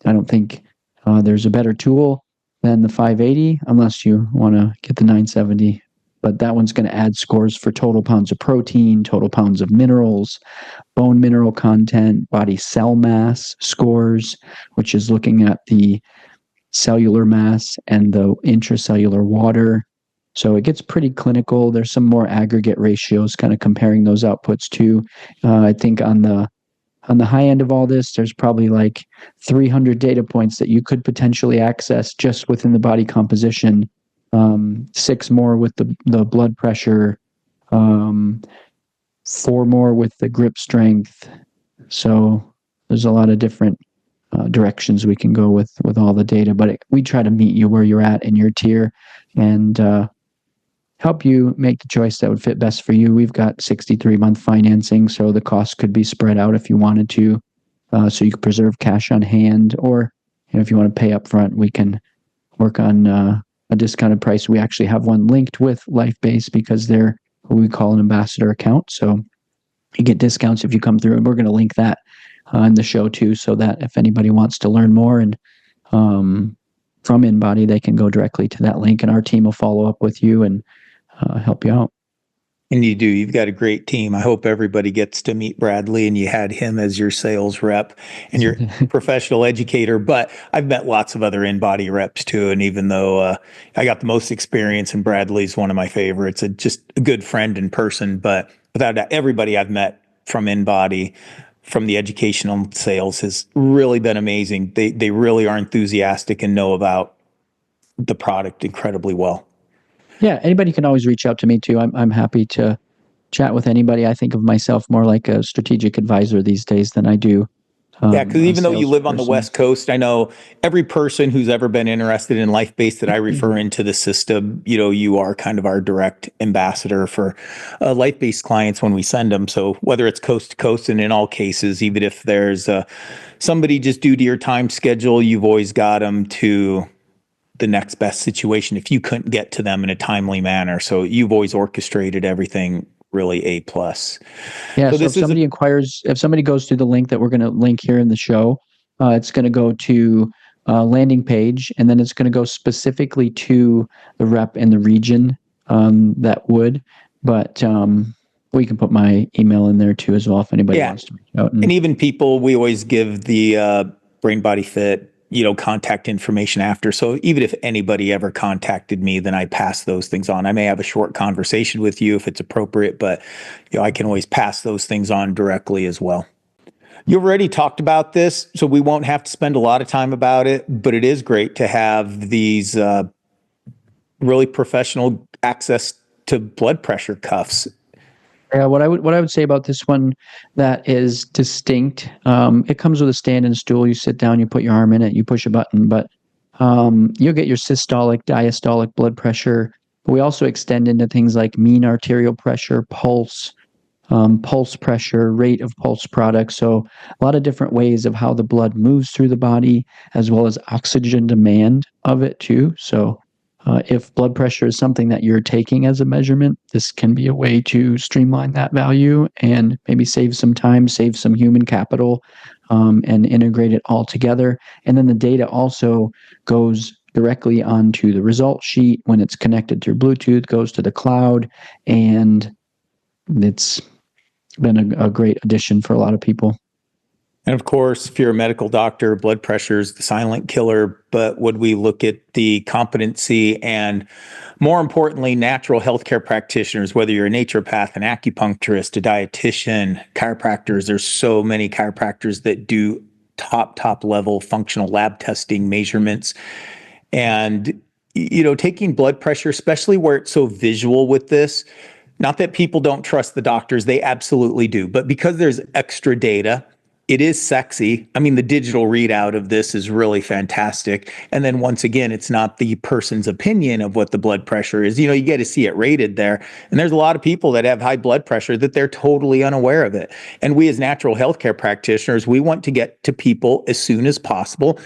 I don't think there's a better tool than the 580 unless you want to get the 970. But that one's going to add scores for total pounds of protein, total pounds of minerals, bone mineral content, body cell mass scores, which is looking at the cellular mass and the intracellular water. So it gets pretty clinical. There's some more aggregate ratios kind of comparing those outputs too. I think on the high end of all this, there's probably like 300 data points that you could potentially access just within the body composition. 6 more with the blood pressure, 4 more with the grip strength. So there's a lot of different directions we can go with all the data, but we try to meet you where you're at in your tier and help you make the choice that would fit best for you. We've got 63-month financing, so the cost could be spread out if you wanted to, so you could preserve cash on hand, or if you want to pay up front, we can work on a discounted price. We actually have one linked with LifeBase because they're what we call an ambassador account, so you get discounts if you come through, and we're going to link that in the show too, so that if anybody wants to learn more and from InBody, they can go directly to that link, and our team will follow up with you and help you out. And you do. You've got a great team. I hope everybody gets to meet Bradley and you had him as your sales rep and your professional educator. But I've met lots of other InBody reps too. And even though I got the most experience and Bradley's one of my favorites, just a good friend in person. But without that, everybody I've met from InBody, from the educational sales, has really been amazing. They really are enthusiastic and know about the product incredibly well. Yeah, anybody can always reach out to me too. I'm happy to chat with anybody. I think of myself more like a strategic advisor these days than I do. Yeah, because even though you live on the West Coast, I know every person who's ever been interested in LifeBase that I refer into the system, you are kind of our direct ambassador for LifeBase clients when we send them. So whether it's coast to coast, and in all cases, even if there's somebody just due to your time schedule, you've always got them to the next best situation if you couldn't get to them in a timely manner. So you've always orchestrated everything really A+. Yeah, so if somebody inquires, if somebody goes to the link that we're going to link here in the show, it's going to go to a landing page, and then it's going to go specifically to the rep in the region that would. But we can put my email in there too as well if anybody wants to reach out. And even people, we always give the Brain Body Fit contact information after. So even if anybody ever contacted me, then I pass those things on. I may have a short conversation with you if it's appropriate, but I can always pass those things on directly as well. You've already talked about this, so we won't have to spend a lot of time about it, but it is great to have these really professional access to blood pressure cuffs. Yeah, what I would say about this one that is distinct, it comes with a stand and stool. You sit down, you put your arm in it, you push a button, but you'll get your systolic, diastolic blood pressure. We also extend into things like mean arterial pressure, pulse, pulse pressure, rate of pulse product. So a lot of different ways of how the blood moves through the body, as well as oxygen demand of it too. So if blood pressure is something that you're taking as a measurement, this can be a way to streamline that value and maybe save some time, save some human capital, and integrate it all together. And then the data also goes directly onto the result sheet when it's connected through Bluetooth, goes to the cloud, and it's been a great addition for a lot of people. And of course, if you're a medical doctor, blood pressure is the silent killer. But would we look at the competency and, more importantly, natural healthcare practitioners, whether you're a naturopath, an acupuncturist, a dietitian, chiropractors, there's so many chiropractors that do top level functional lab testing measurements. And, taking blood pressure, especially where it's so visual with this, not that people don't trust the doctors, they absolutely do. But because there's extra data, it is sexy. I mean, the digital readout of this is really fantastic. And then once again, it's not the person's opinion of what the blood pressure is. You get to see it rated there. And there's a lot of people that have high blood pressure that they're totally unaware of it. And we as natural healthcare practitioners, we want to get to people as soon as possible.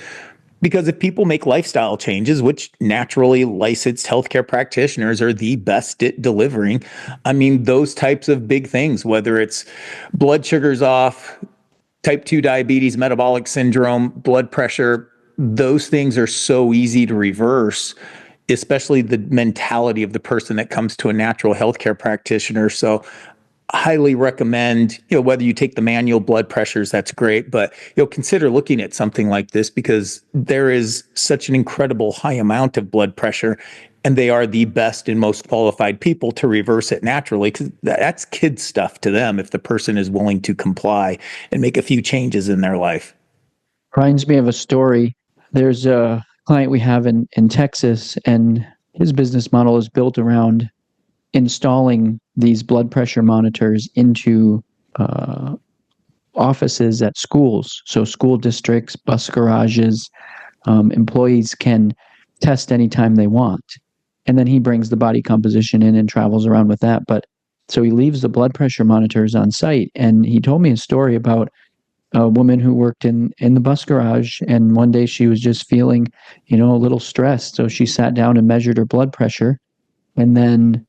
Because if people make lifestyle changes, which naturally licensed healthcare practitioners are the best at delivering, I mean, those types of big things, whether it's blood sugars off, type 2 diabetes, metabolic syndrome, blood pressure, those things are so easy to reverse, especially the mentality of the person that comes to a natural healthcare practitioner. So highly recommend, whether you take the manual blood pressures, that's great, but consider looking at something like this because there is such an incredible high amount of blood pressure and they are the best and most qualified people to reverse it naturally because that's kid stuff to them if the person is willing to comply and make a few changes in their life. Reminds me of a story. There's a client we have in Texas, and his business model is built around installing these blood pressure monitors into offices at schools. So school districts, bus garages, employees can test anytime they want. And then he brings the body composition in and travels around with that. But so he leaves the blood pressure monitors on site. And he told me a story about a woman who worked in the bus garage. And one day she was just feeling, a little stressed. So she sat down and measured her blood pressure. And then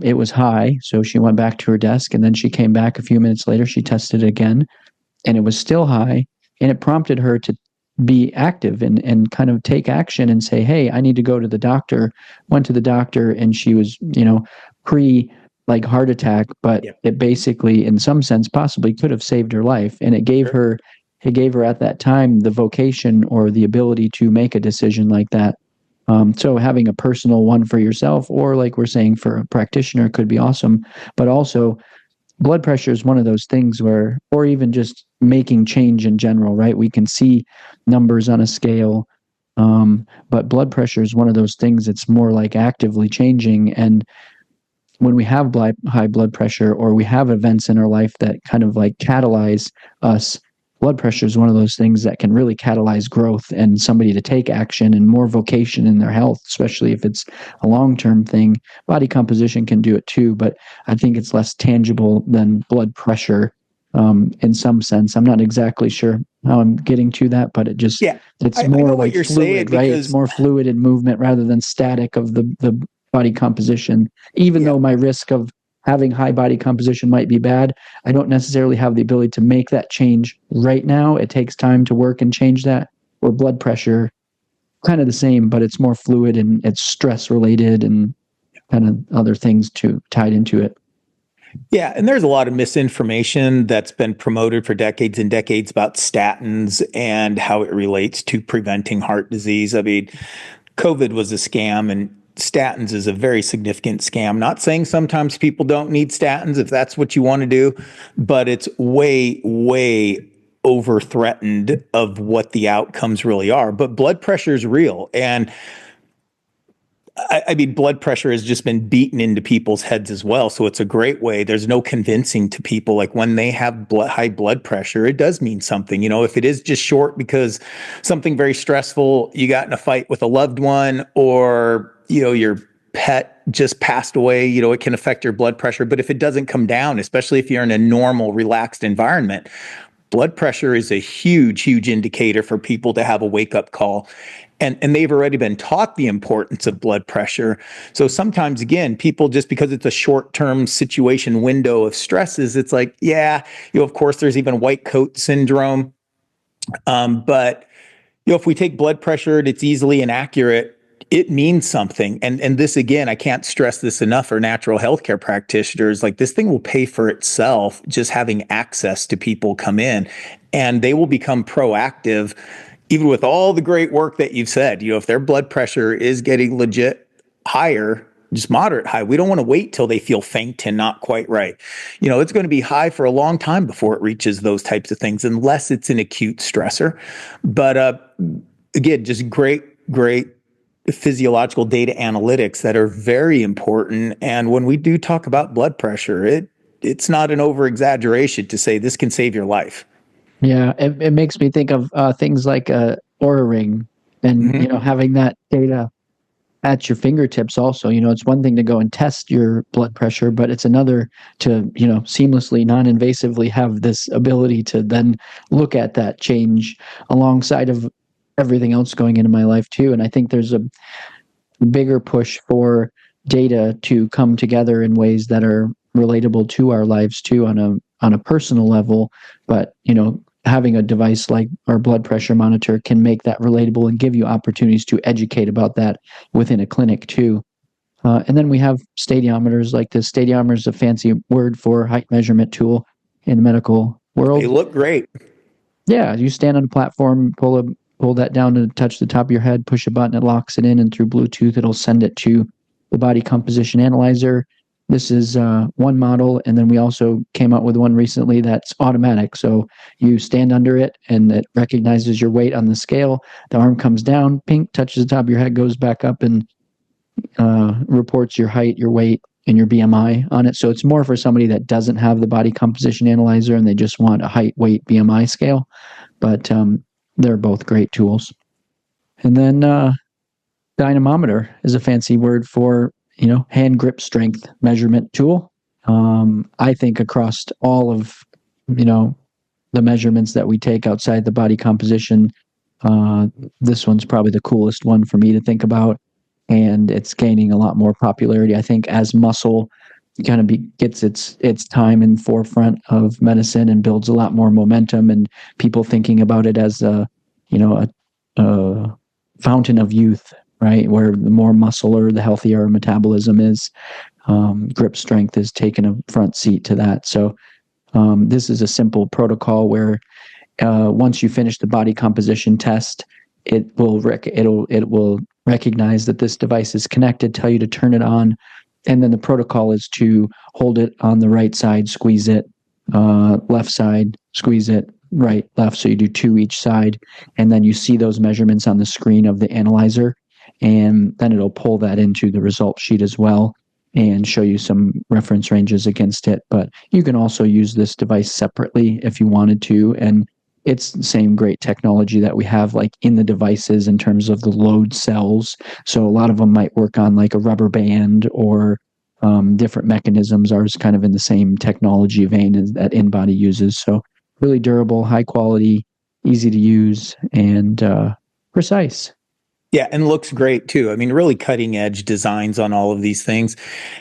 it was high. So she went back to her desk. And then she came back a few minutes later. She tested it again. And it was still high. And it prompted her to be active and kind of take action and say, hey, I need to go to the doctor. Went to the doctor and she was, pre heart attack, but it basically in some sense possibly could have saved her life. And it gave her at that time the vocation or the ability to make a decision like that. So having a personal one for yourself or like we're saying for a practitioner could be awesome, but also blood pressure is one of those things where, or even just making change in general, right? We can see numbers on a scale, but blood pressure is one of those things that's more like actively changing. And when we have high blood pressure or we have events in our life that kind of like catalyze us, blood pressure is one of those things that can really catalyze growth and somebody to take action and more vocation in their health, especially if it's a long-term thing. Body composition can do it too, but I think it's less tangible than blood pressure in some sense. I'm not exactly sure how I'm getting to that, but it's more like fluid, right? It's more fluid in movement rather than static of the body composition. Even though my risk of having high body composition might be bad, I don't necessarily have the ability to make that change right now. It takes time to work and change that. Or blood pressure, kind of the same, but it's more fluid and it's stress related and kind of other things tied into it. Yeah, and there's a lot of misinformation that's been promoted for decades and decades about statins and how it relates to preventing heart disease. I mean, COVID was a scam and statins is a very significant scam. Not saying sometimes people don't need statins if that's what you want to do, but it's way, way over threatened of what the outcomes really are. But blood pressure is real. And I mean, blood pressure has just been beaten into people's heads as well. So it's a great way. There's no convincing to people like when they have high blood pressure, it does mean something. If it is just short because something very stressful, you got in a fight with a loved one or, your pet just passed away, it can affect your blood pressure. But if it doesn't come down, especially if you're in a normal, relaxed environment, blood pressure is a huge, huge indicator for people to have a wake-up call. And they've already been taught the importance of blood pressure. So sometimes, again, people, just because it's a short-term situation window of stresses, it's like, of course, there's even white coat syndrome. But if we take blood pressure and it's easily inaccurate, it means something. And this, again, I can't stress this enough for natural healthcare practitioners. Like, this thing will pay for itself, just having access to people come in, and they will become proactive, even with all the great work that you've said. If their blood pressure is getting legit higher, just moderate high, we don't want to wait till they feel faint and not quite right. It's going to be high for a long time before it reaches those types of things, unless it's an acute stressor. But again, just great physiological data analytics that are very important. And when we do talk about blood pressure, it's not an over-exaggeration to say this can save your life. Yeah, it makes me think of things like Oura Ring, and having that data at your fingertips also. It's one thing to go and test your blood pressure, but it's another to seamlessly, non-invasively have this ability to then look at that change alongside of everything else going into my life too. And I think there's a bigger push for data to come together in ways that are relatable to our lives too, on a personal level. But having a device like our blood pressure monitor can make that relatable and give you opportunities to educate about that within a clinic too. And then we have stadiometers. Like this stadiometer is a fancy word for height measurement tool in the medical world. They look great. Yeah, you stand on a platform, pull that down to touch the top of your head, push a button, it locks it in, and through Bluetooth, it'll send it to the Body Composition Analyzer. This is one model, and then we also came out with one recently that's automatic. So you stand under it, and it recognizes your weight on the scale. The arm comes down, pink, touches the top of your head, goes back up, and reports your height, your weight, and your BMI on it. So it's more for somebody that doesn't have the Body Composition Analyzer and they just want a height, weight, BMI scale. But they're both great tools. And then dynamometer is a fancy word for hand grip strength measurement tool. I think across all of the measurements that we take outside the body composition, this one's probably the coolest one for me to think about, and it's gaining a lot more popularity, I think, as muscle kind of gets its time in forefront of medicine and builds a lot more momentum, and people thinking about it as a fountain of youth, right? Where the more muscular, the healthier our metabolism is. Grip strength has taken a front seat to that. So this is a simple protocol where once you finish the body composition test, it will recognize that this device is connected, tell you to turn it on, and then the protocol is to hold it on the right side, squeeze it, left side, squeeze it, right, left. So you do 2 each side, and then you see those measurements on the screen of the analyzer, and then it'll pull that into the result sheet as well and show you some reference ranges against it. But you can also use this device separately if you wanted to, and it's the same great technology that we have like in the devices in terms of the load cells. So a lot of them might work on like a rubber band or different mechanisms. Ours kind of in the same technology vein as that InBody uses. So really durable, high quality, easy to use, and precise. Yeah, and looks great too. I mean, really cutting edge designs on all of these things.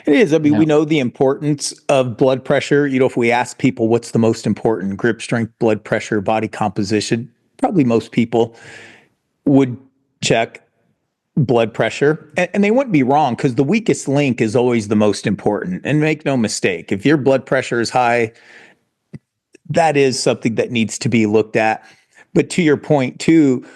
It is. I mean, we know the importance of blood pressure. If we ask people what's the most important, grip strength, blood pressure, body composition, probably most people would check blood pressure. And they wouldn't be wrong, because the weakest link is always the most important. And make no mistake, if your blood pressure is high, that is something that needs to be looked at. But to your point too,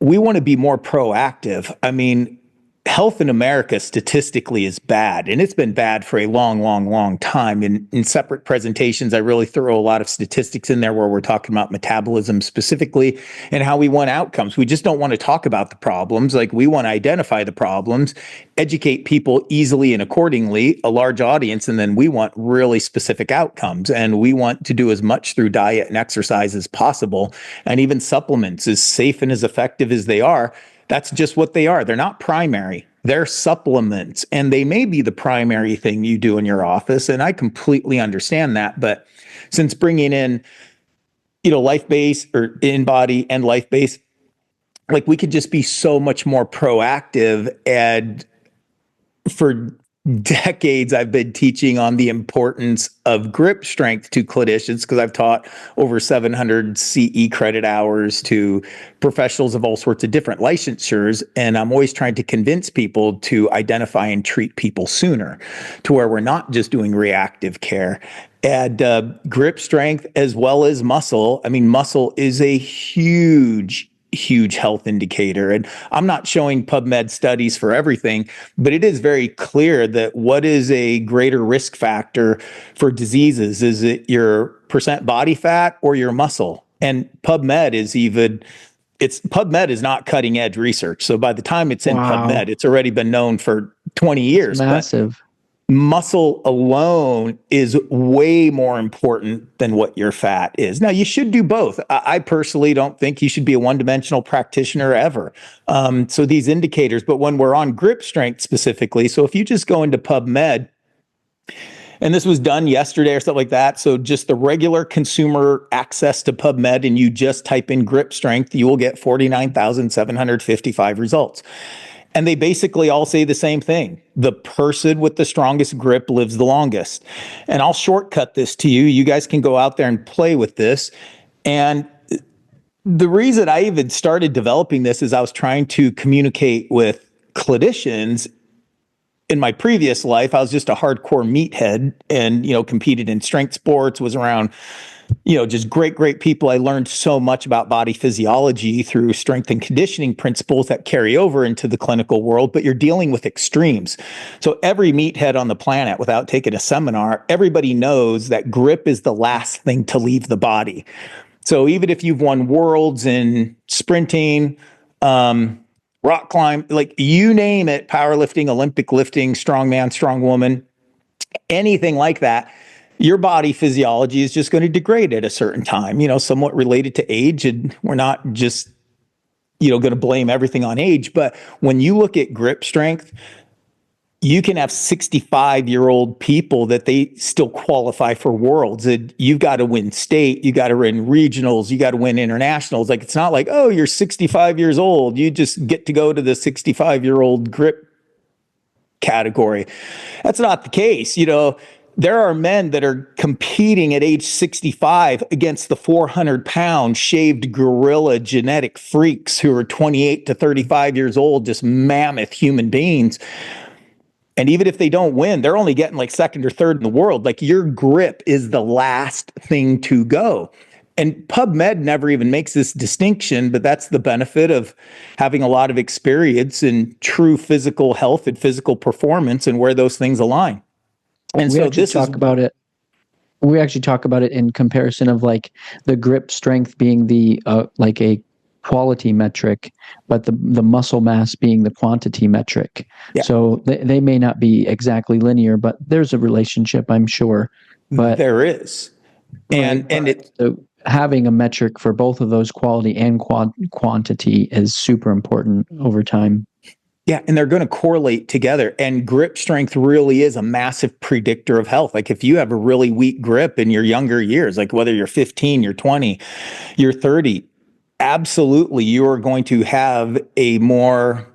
we want to be more proactive. I mean, health in America statistically is bad, and it's been bad for a long time. In separate presentations, I really throw a lot of statistics in there where we're talking about metabolism specifically and how we want outcomes. We just don't want to talk about the problems. Like, we want to identify the problems, educate people easily and accordingly, a large audience, and then we want really specific outcomes. And we want to do as much through diet and exercise as possible, and even supplements, as safe and as effective as they are. That's just what they are. They're not primary. They're supplements, and they may be the primary thing you do in your office. And I completely understand that. But since bringing in, life-based or InBody and life-based, like, we could just be so much more proactive and for decades I've been teaching on the importance of grip strength to clinicians, because I've taught over 700 CE credit hours to professionals of all sorts of different licensures. And I'm always trying to convince people to identify and treat people sooner, to where we're not just doing reactive care. And grip strength as well as muscle. I mean, muscle is a huge health indicator. And I'm not showing PubMed studies for everything, but it is very clear that what is a greater risk factor for diseases? Is it your percent body fat or your muscle? And PubMed is not cutting edge research. So by the time it's in PubMed, it's already been known for 20 years. It's massive. Muscle alone is way more important than what your fat is. Now, you should do both. I personally don't think you should be a one-dimensional practitioner ever. So these indicators, but when we're on grip strength specifically, so if you just go into PubMed, and this was done yesterday or something like that, so just the regular consumer access to PubMed, and you just type in grip strength, you will get 49,755 results. And they basically all say the same thing. The person with the strongest grip lives the longest. And I'll shortcut this to you. You guys can go out there and play with this. And the reason I even started developing this is I was trying to communicate with clinicians. In my previous life, I was just a hardcore meathead and, competed in strength sports, was around just great people. I learned so much about body physiology through strength and conditioning principles that carry over into the clinical world, but you're dealing with extremes. So every meathead on the planet, without taking a seminar, everybody knows that grip is the last thing to leave the body. So even if you've won worlds in sprinting, rock climb, like you name it, powerlifting, Olympic lifting, strongman, strongwoman, anything like that, your body physiology is just going to degrade at a certain time, somewhat related to age. And we're not just, going to blame everything on age. But when you look at grip strength, you can have 65-year-old people that they still qualify for worlds. And you've got to win state, you got to win regionals, you got to win internationals. Like, it's not like, oh, you're 65 years old, you just get to go to the 65-year-old grip category. That's not the case. There are men that are competing at age 65 against the 400-pound shaved gorilla genetic freaks who are 28 to 35 years old, just mammoth human beings. And even if they don't win, they're only getting like second or third in the world. Like, your grip is the last thing to go. And PubMed never even makes this distinction, but that's the benefit of having a lot of experience in true physical health and physical performance and where those things align. And we actually talk about it in comparison of like the grip strength being the like a quality metric, but the muscle mass being the quantity metric. Yeah. So they may not be exactly linear, but there's a relationship, I'm sure. But there is, so having a metric for both of those, quality and quantity, is super important over time. Yeah, and they're going to correlate together. And grip strength really is a massive predictor of health. Like, if you have a really weak grip in your younger years, like whether you're 15, you're 20, you're 30, absolutely you are going to have a more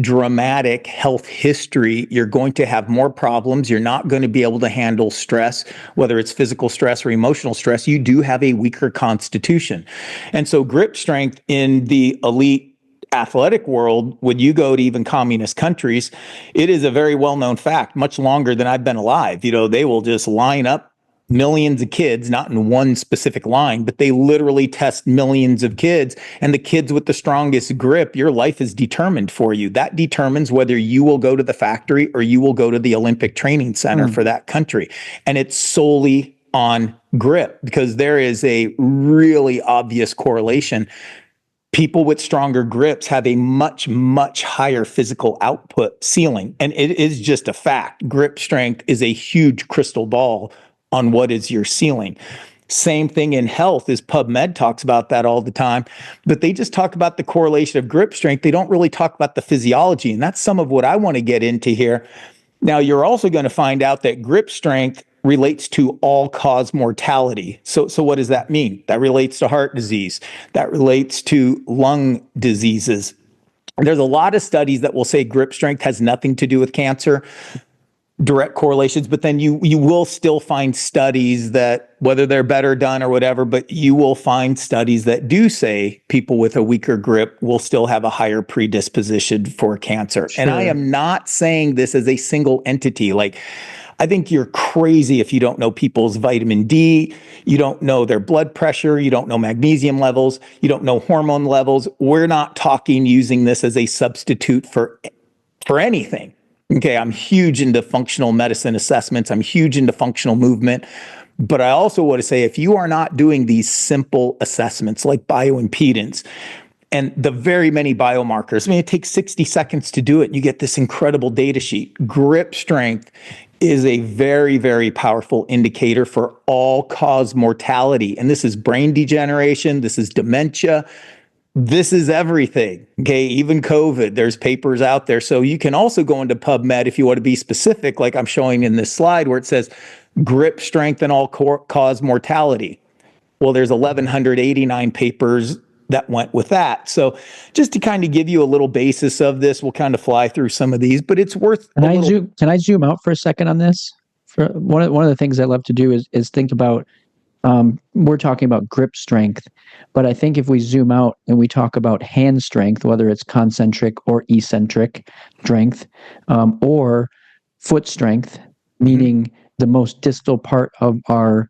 dramatic health history. You're going to have more problems. You're not going to be able to handle stress, whether it's physical stress or emotional stress. You do have a weaker constitution. And so grip strength in the elite athletic world, when you go to even communist countries, it is a very well-known fact, much longer than I've been alive. They will just line up millions of kids, not in one specific line, but they literally test millions of kids. And the kids with the strongest grip, your life is determined for you. That determines whether you will go to the factory or you will go to the Olympic training center for that country. And it's solely on grip, because there is a really obvious correlation. People with stronger grips have a much, much higher physical output ceiling. And it is just a fact. Grip strength is a huge crystal ball on what is your ceiling. Same thing in health, is PubMed talks about that all the time, but they just talk about the correlation of grip strength. They don't really talk about the physiology. And that's some of what I want to get into here. Now, you're also going to find out that grip strength relates to all-cause mortality. So what does that mean? That relates to heart disease. That relates to lung diseases. There's a lot of studies that will say grip strength has nothing to do with cancer, direct correlations, but then you will still find studies that, whether they're better done or whatever, but you will find studies that do say people with a weaker grip will still have a higher predisposition for cancer. Sure. And I am not saying this as a single entity. Like, I think you're crazy if you don't know people's vitamin D, you don't know their blood pressure, you don't know magnesium levels, you don't know hormone levels. We're not talking using this as a substitute for anything. Okay, I'm huge into functional medicine assessments. I'm huge into functional movement. But I also want to say, if you are not doing these simple assessments like bioimpedance and the very many biomarkers, I mean, it takes 60 seconds to do it. You get this incredible data sheet. Grip strength is a very, very powerful indicator for all-cause mortality. And this is brain degeneration. This is dementia. This is everything, okay? Even COVID, there's papers out there. So you can also go into PubMed if you want to be specific, like I'm showing in this slide where it says grip strength and all-cause mortality. Well, there's 1,189 papers that went with that. So just to kind of give you a little basis of this, we'll kind of fly through some of these, but it's worth Can I zoom out for a second on this? For one of the things I love to do is think about, we're talking about grip strength, but I think if we zoom out and we talk about hand strength, whether it's concentric or eccentric strength, or foot strength, meaning the most distal part of our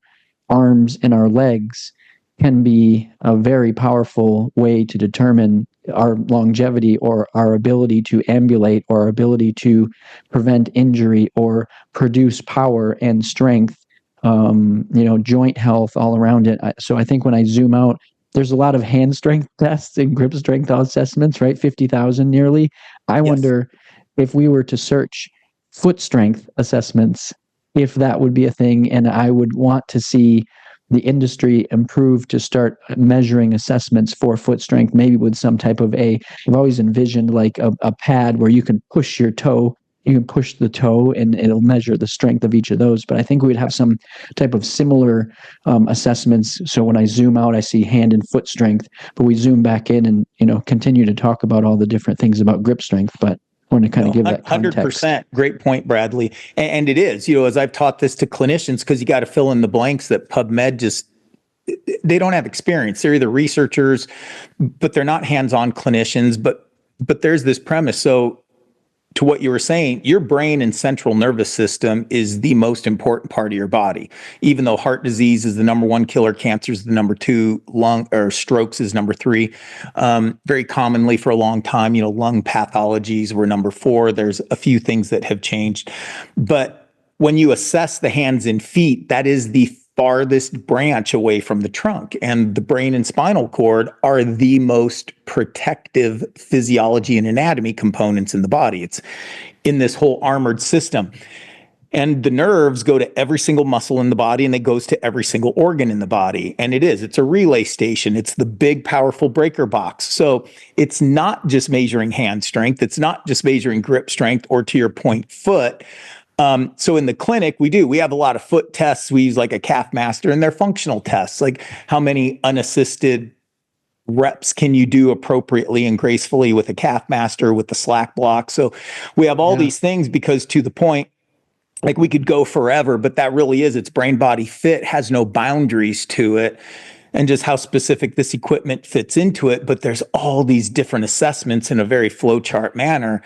arms and our legs, can be a very powerful way to determine our longevity or our ability to ambulate or our ability to prevent injury or produce power and strength, joint health all around it. So I think when I zoom out, there's a lot of hand strength tests and grip strength assessments, right? 50,000 nearly. I wonder if we were to search foot strength assessments, if that would be a thing. And I would want to see the industry improve to start measuring assessments for foot strength, maybe with some type of I've always envisioned like a pad where you can push your toe, you can push the toe and it'll measure the strength of each of those. But I think we'd have some type of similar assessments. So when I zoom out, I see hand and foot strength, but we zoom back in and, continue to talk about all the different things about grip strength. But I want to kind of give that context. 100%. Great point, Bradley. And it is, as I've taught this to clinicians, because you got to fill in the blanks that PubMed they don't have experience. They're either researchers, but they're not hands-on clinicians. But there's this premise. So to what you were saying, your brain and central nervous system is the most important part of your body. Even though heart disease is the number one killer, cancer is the number two, lung or strokes is number three. Very commonly for a long time, lung pathologies were number four. There's a few things that have changed. But when you assess the hands and feet, that is the farthest branch away from the trunk, and the brain and spinal cord are the most protective physiology and anatomy components in the body. It's in this whole armored system. And the nerves go to every single muscle in the body, and it goes to every single organ in the body. And it's a relay station. It's the big, powerful breaker box. So it's not just measuring hand strength. It's not just measuring grip strength, or to your point, foot. So in the clinic, we have a lot of foot tests. We use like a calf master, and they're functional tests, like how many unassisted reps can you do appropriately and gracefully with a calf master, with the slack block. So we have all these things, because to the point, like we could go forever, but that really is, it's brain body fit, has no boundaries to it, and just how specific this equipment fits into it. But there's all these different assessments in a very flowchart manner.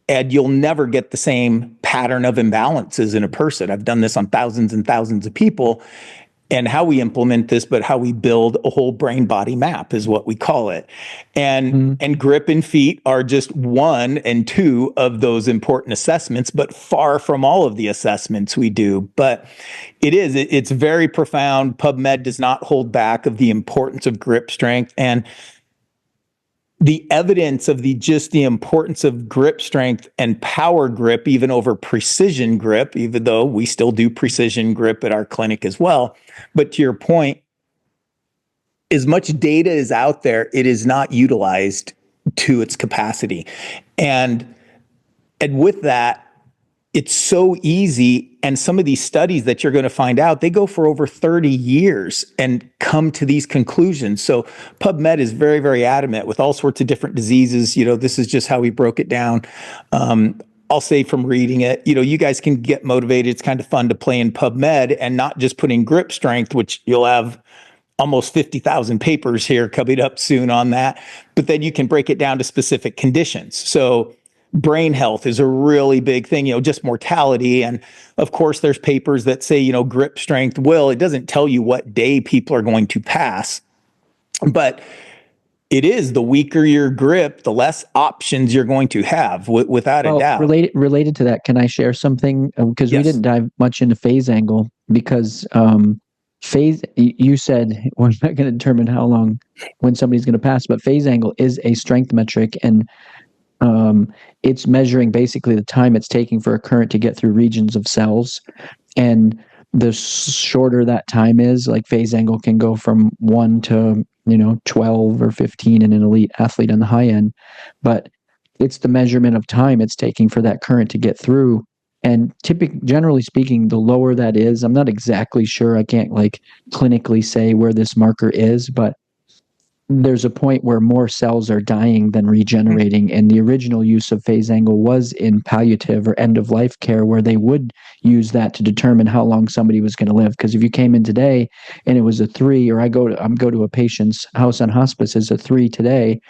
And you'll never get the same pattern of imbalances in a person. I've done this on thousands and thousands of people, and how we implement this, but how we build a whole brain body map is what we call it. And grip and feet are just one and two of those important assessments, but far from all of the assessments we do. But it's very profound. PubMed does not hold back of the importance of grip strength, and the evidence of the importance of grip strength and power grip, even over precision grip, even though we still do precision grip at our clinic as well. But to your point, as much data is out there, it is not utilized to its capacity. And with that, it's so easy. And some of these studies that you're going to find out, they go for over 30 years and come to these conclusions. So PubMed is very, very adamant with all sorts of different diseases. This is just how we broke it down. I'll say from reading it, you guys can get motivated. It's kind of fun to play in PubMed and not just put in grip strength, which you'll have almost 50,000 papers here coming up soon on that. But then you can break it down to specific conditions. So brain health is a really big thing, just mortality. And of course, there's papers that say, grip strength will. It doesn't tell you what day people are going to pass. But it is the weaker your grip, the less options you're going to have, without a doubt. Related to that, can I share something? Because we didn't dive much into phase angle because phase, you said we're not going to determine how long when somebody's going to pass, but phase angle is a strength metric, and it's measuring basically the time it's taking for a current to get through regions of cells. And the shorter that time is, like phase angle can go from 1 to 12 or 15 in an elite athlete on the high end, but it's the measurement of time it's taking for that current to get through. And generally speaking, the lower that is, I'm not exactly sure, I can't clinically say where this marker is, but there's a point where more cells are dying than regenerating. And the original use of phase angle was in palliative or end of life care, where they would use that to determine how long somebody was going to live. Because if you came in today and it was a 3, or I go to a patient's house on hospice is a 3 today,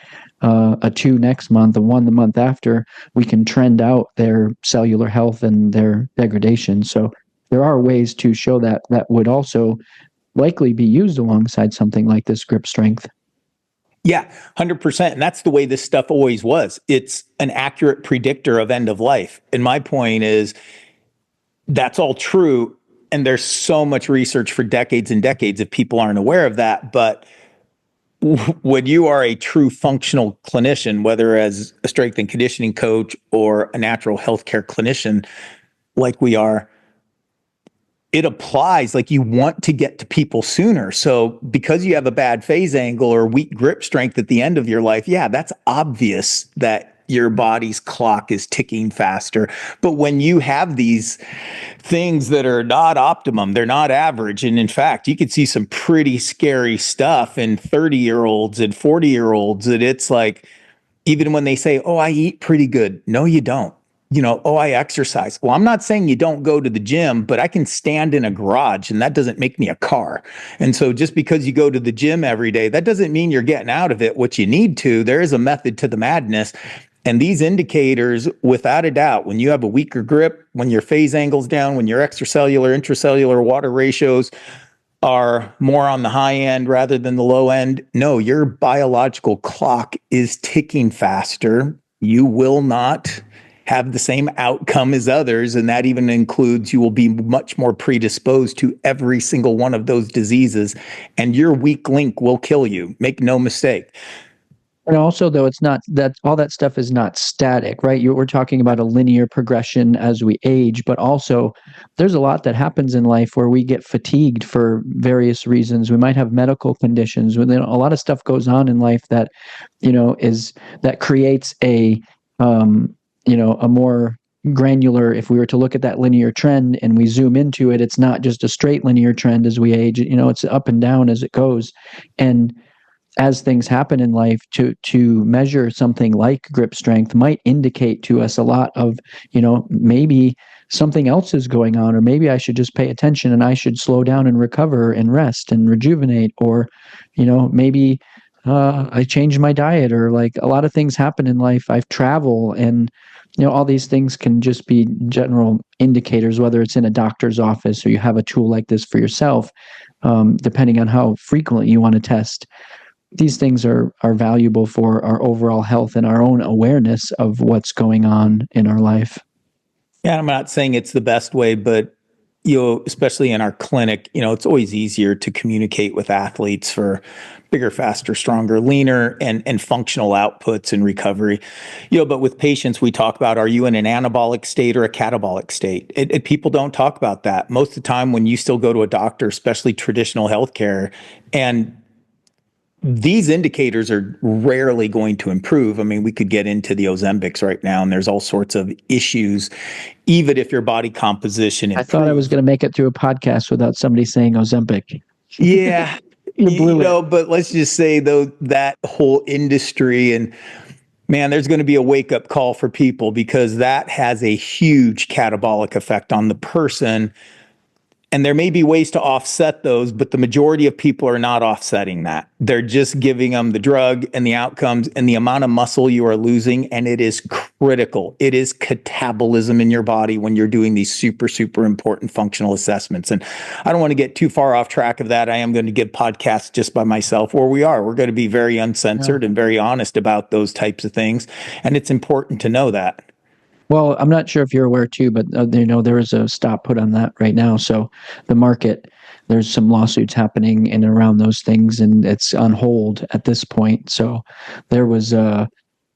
a 2 next month, a 1 the month after, we can trend out their cellular health and their degradation. So there are ways to show that would also likely be used alongside something like this grip strength. Yeah, 100%. And that's the way this stuff always was. It's an accurate predictor of end of life. And my point is that's all true. And there's so much research for decades and decades if people aren't aware of that. But when you are a true functional clinician, whether as a strength and conditioning coach or a natural healthcare clinician like we are, it applies. Like, you want to get to people sooner. So because you have a bad phase angle or weak grip strength at the end of your life, yeah, that's obvious that your body's clock is ticking faster. But when you have these things that are not optimum, they're not average. And in fact, you could see some pretty scary stuff in 30-year-olds and 40-year-olds that it's like, even when they say, oh, I eat pretty good. No, you don't. Oh, I exercise. Well, I'm not saying you don't go to the gym, but I can stand in a garage and that doesn't make me a car. And so just because you go to the gym every day, that doesn't mean you're getting out of it what you need to. There is a method to the madness. And these indicators, without a doubt, when you have a weaker grip, when your phase angle's down, when your extracellular, intracellular water ratios are more on the high end rather than the low end, no, your biological clock is ticking faster. You will not have the same outcome as others. And that even includes, you will be much more predisposed to every single one of those diseases. And your weak link will kill you. Make no mistake. And also, though, it's not that all that stuff is not static, right? We're talking about a linear progression as we age, but also there's a lot that happens in life where we get fatigued for various reasons. We might have medical conditions. A lot of stuff goes on in life that, that creates a more granular, if we were to look at that linear trend and we zoom into it, it's not just a straight linear trend as we age, it's up and down as it goes. And as things happen in life, to measure something like grip strength might indicate to us a lot of, maybe something else is going on, or maybe I should just pay attention and I should slow down and recover and rest and rejuvenate, or, maybe I changed my diet, or like a lot of things happen in life. I've traveled, and all these things can just be general indicators, whether it's in a doctor's office or you have a tool like this for yourself, depending on how frequently you want to test. These things are valuable for our overall health and our own awareness of what's going on in our life. Yeah, I'm not saying it's the best way, but especially in our clinic, it's always easier to communicate with athletes for bigger, faster, stronger, leaner, and functional outputs and recovery. But with patients, we talk about, are you in an anabolic state or a catabolic state? People don't talk about that. Most of the time when you still go to a doctor, especially traditional healthcare, and these indicators are rarely going to improve. I mean, we could get into the Ozempics right now, and there's all sorts of issues, even if your body composition I thought I was improves. going to make it through a podcast without somebody saying Ozempic. Yeah. You blew it. But let's just say, though, that whole industry, and man, there's going to be a wake-up call for people, because that has a huge catabolic effect on the person. And there may be ways to offset those, but the majority of people are not offsetting that. They're just giving them the drug and the outcomes and the amount of muscle you are losing. And it is critical. It is catabolism in your body when you're doing these super, super important functional assessments. And I don't want to get too far off track of that. I am going to give podcasts just by myself where we are. We're going to be very uncensored and very honest about those types of things. And it's important to know that. Well, I'm not sure if you're aware too, but there is a stop put on that right now. So the market, there's some lawsuits happening in and around those things, and it's on hold at this point. So there was a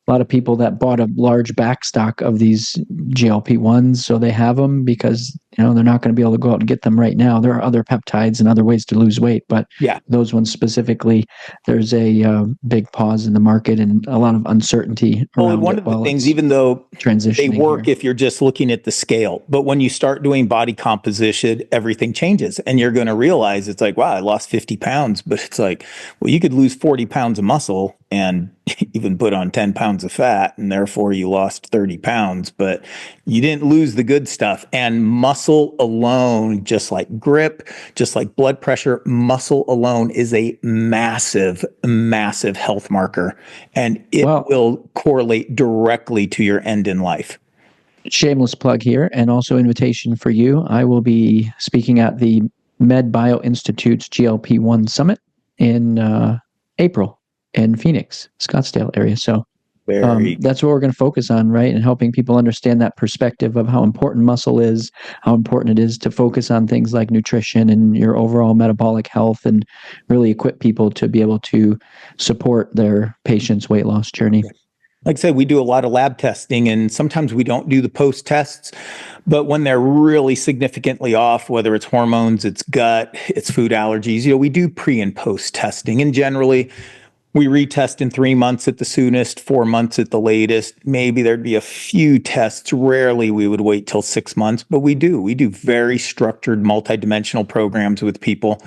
lot of people that bought a large backstock of these GLP-1s, so they have them because they're not going to be able to go out and get them right now. There are other peptides and other ways to lose weight, but those ones specifically, there's a big pause in the market and a lot of uncertainty around Well, one of the things, even though they work if you're just looking at the scale, but when you start doing body composition, everything changes, and you're going to realize it's like, wow, I lost 50 pounds, but it's like, well, you could lose 40 pounds of muscle and even put on 10 pounds of fat, and therefore you lost 30 pounds, but you didn't lose the good stuff. And muscle alone, just like grip, just like blood pressure, muscle alone is a massive, massive health marker, and it will correlate directly to your end in life. Shameless plug here, and also invitation for you. I will be speaking at the Med Bio Institute's GLP-1 Summit in April in Phoenix, Scottsdale area. So that's what we're going to focus on, right? And helping people understand that perspective of how important muscle is, how important it is to focus on things like nutrition and your overall metabolic health, and really equip people to be able to support their patients' weight loss journey. Like I said, we do a lot of lab testing, and sometimes we don't do the post tests, but when they're really significantly off, whether it's hormones, it's gut, it's food allergies, we do pre and post testing. And generally, we retest in 3 months at the soonest, 4 months at the latest. Maybe there'd be a few tests. Rarely we would wait till 6 months, but we do. We do very structured, multidimensional programs with people.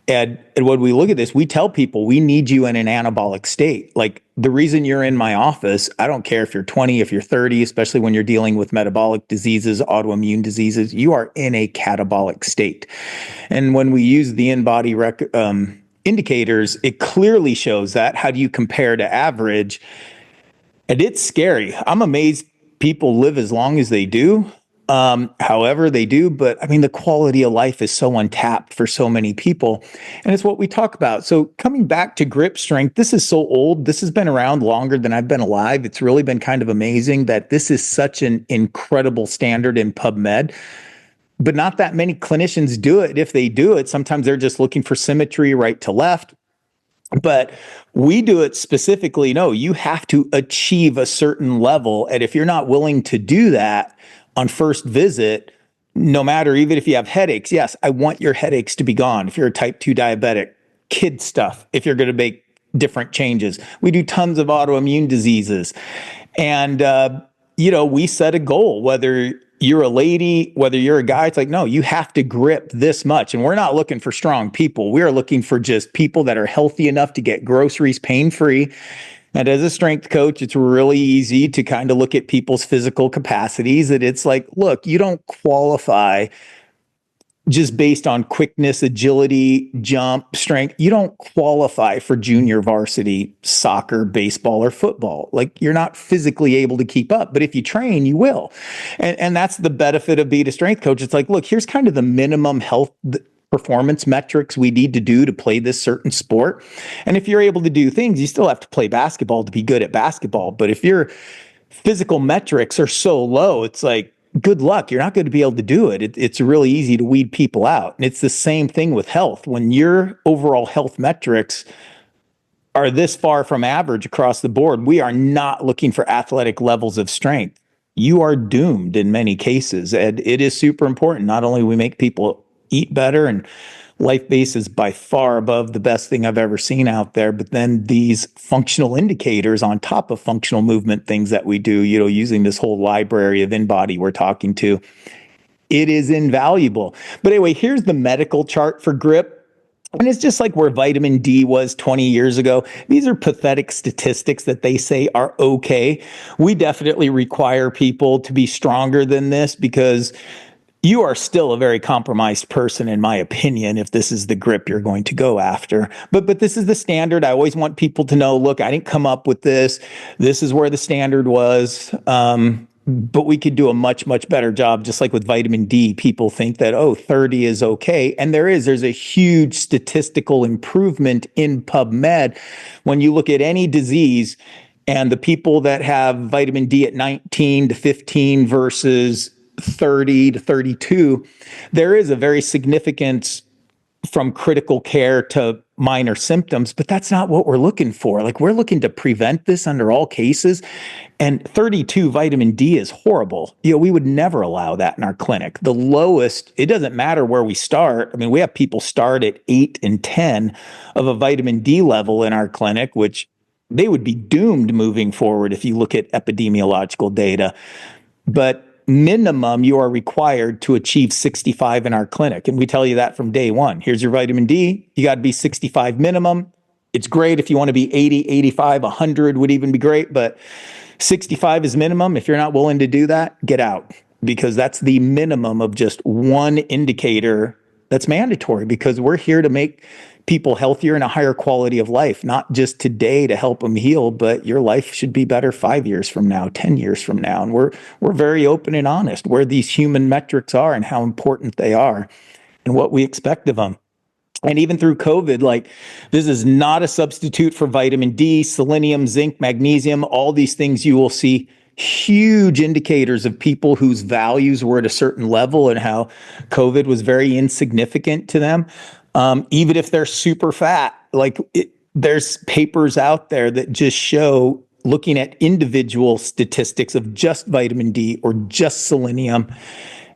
And when we look at this, we tell people we need you in an anabolic state. Like, the reason you're in my office, I don't care if you're 20, if you're 30, especially when you're dealing with metabolic diseases, autoimmune diseases, you are in a catabolic state. And when we use the InBody indicators, it clearly shows that. How do you compare to average? And it's scary. I'm amazed people live as long as they do. However they do, but I mean, the quality of life is so untapped for so many people, and it's what we talk about. So coming back to grip strength, this is so old. This has been around longer than I've been alive. It's really been kind of amazing that this is such an incredible standard in PubMed, but not that many clinicians do it. If they do it, sometimes they're just looking for symmetry right to left. But we do it specifically. No, you have to achieve a certain level. And if you're not willing to do that on first visit, no matter, even if you have headaches, yes, I want your headaches to be gone. If you're a type 2 diabetic, kid stuff, if you're going to make different changes. We do tons of autoimmune diseases. And, we set a goal, whether you're a lady, whether you're a guy, it's like, no, you have to grip this much. And we're not looking for strong people. We are looking for just people that are healthy enough to get groceries pain-free. And as a strength coach, it's really easy to kind of look at people's physical capacities. And it's like, look, you don't qualify just based on quickness, agility, jump, strength. You don't qualify for junior varsity soccer, baseball, or football. Like, you're not physically able to keep up. But if you train, you will. And that's the benefit of being a strength coach. It's like, look, here's kind of the minimum health performance metrics we need to do to play this certain sport. And if you're able to do things, you still have to play basketball to be good at basketball. But if your physical metrics are so low, it's like, good luck. You're not going to be able to do it. It's really easy to weed people out. And it's the same thing with health. When your overall health metrics are this far from average across the board, we are not looking for athletic levels of strength. You are doomed in many cases. And it is super important. Not only we make people eat better, and Life Base is by far above the best thing I've ever seen out there. But then these functional indicators on top of functional movement things that we do, using this whole library of InBody we're talking to, it is invaluable. But anyway, here's the medical chart for grip. And it's just like where vitamin D was 20 years ago. These are pathetic statistics that they say are okay. We definitely require people to be stronger than this, because you are still a very compromised person, in my opinion, if this is the grip you're going to go after. But this is the standard. I always want people to know, look, I didn't come up with this. This is where the standard was. But we could do a much, much better job. Just like with vitamin D, people think that, 30 is okay. And there's a huge statistical improvement in PubMed. When you look at any disease and the people that have vitamin D at 19 to 15 versus 30 to 32, there is a very significant from critical care to minor symptoms, but that's not what we're looking for. Like, we're looking to prevent this under all cases. And 32 vitamin D is horrible. We would never allow that in our clinic. The lowest, it doesn't matter where we start. I mean, we have people start at 8 and 10 of a vitamin D level in our clinic, which they would be doomed moving forward if you look at epidemiological data. But minimum, you are required to achieve 65 in our clinic. And we tell you that from day one. Here's your vitamin D. You got to be 65 minimum. It's great if you want to be 80, 85, 100 would even be great, but 65 is minimum. If you're not willing to do that, get out, because that's the minimum of just one indicator that's mandatory, because we're here to make people healthier and a higher quality of life, not just today to help them heal, but your life should be better 5 years from now, 10 years from now. And we're very open and honest where these human metrics are and how important they are and what we expect of them. And even through COVID, like, this is not a substitute for vitamin D, selenium, zinc, magnesium, all these things. You will see huge indicators of people whose values were at a certain level and how COVID was very insignificant to them. Even if they're super fat, there's papers out there that just show, looking at individual statistics of just vitamin D or just selenium.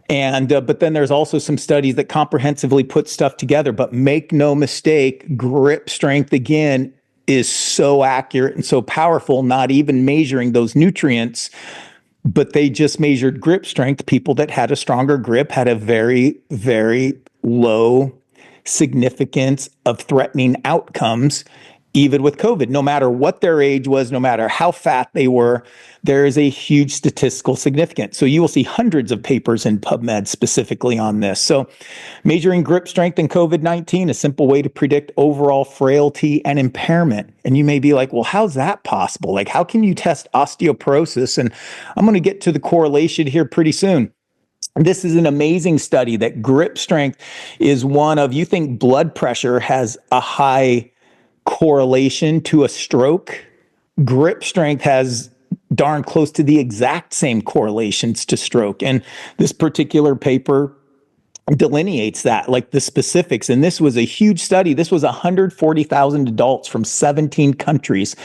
And but then there's also some studies that comprehensively put stuff together. But make no mistake, grip strength, again, is so accurate and so powerful, not even measuring those nutrients, but they just measured grip strength. People that had a stronger grip had a very, very low significance of threatening outcomes, even with COVID. No matter what their age was, no matter how fat they were, there is a huge statistical significance. So you will see hundreds of papers in PubMed specifically on this. So measuring grip strength in COVID-19, a simple way to predict overall frailty and impairment. And you may be like, well, how's that possible? Like, how can you test osteoporosis? And I'm going to get to the correlation here pretty soon. This is an amazing study that grip strength is one of, you think blood pressure has a high correlation to a stroke. Grip strength has darn close to the exact same correlations to stroke. And this particular paper delineates that, like the specifics. And this was a huge study. This was 140,000 adults from 17 countries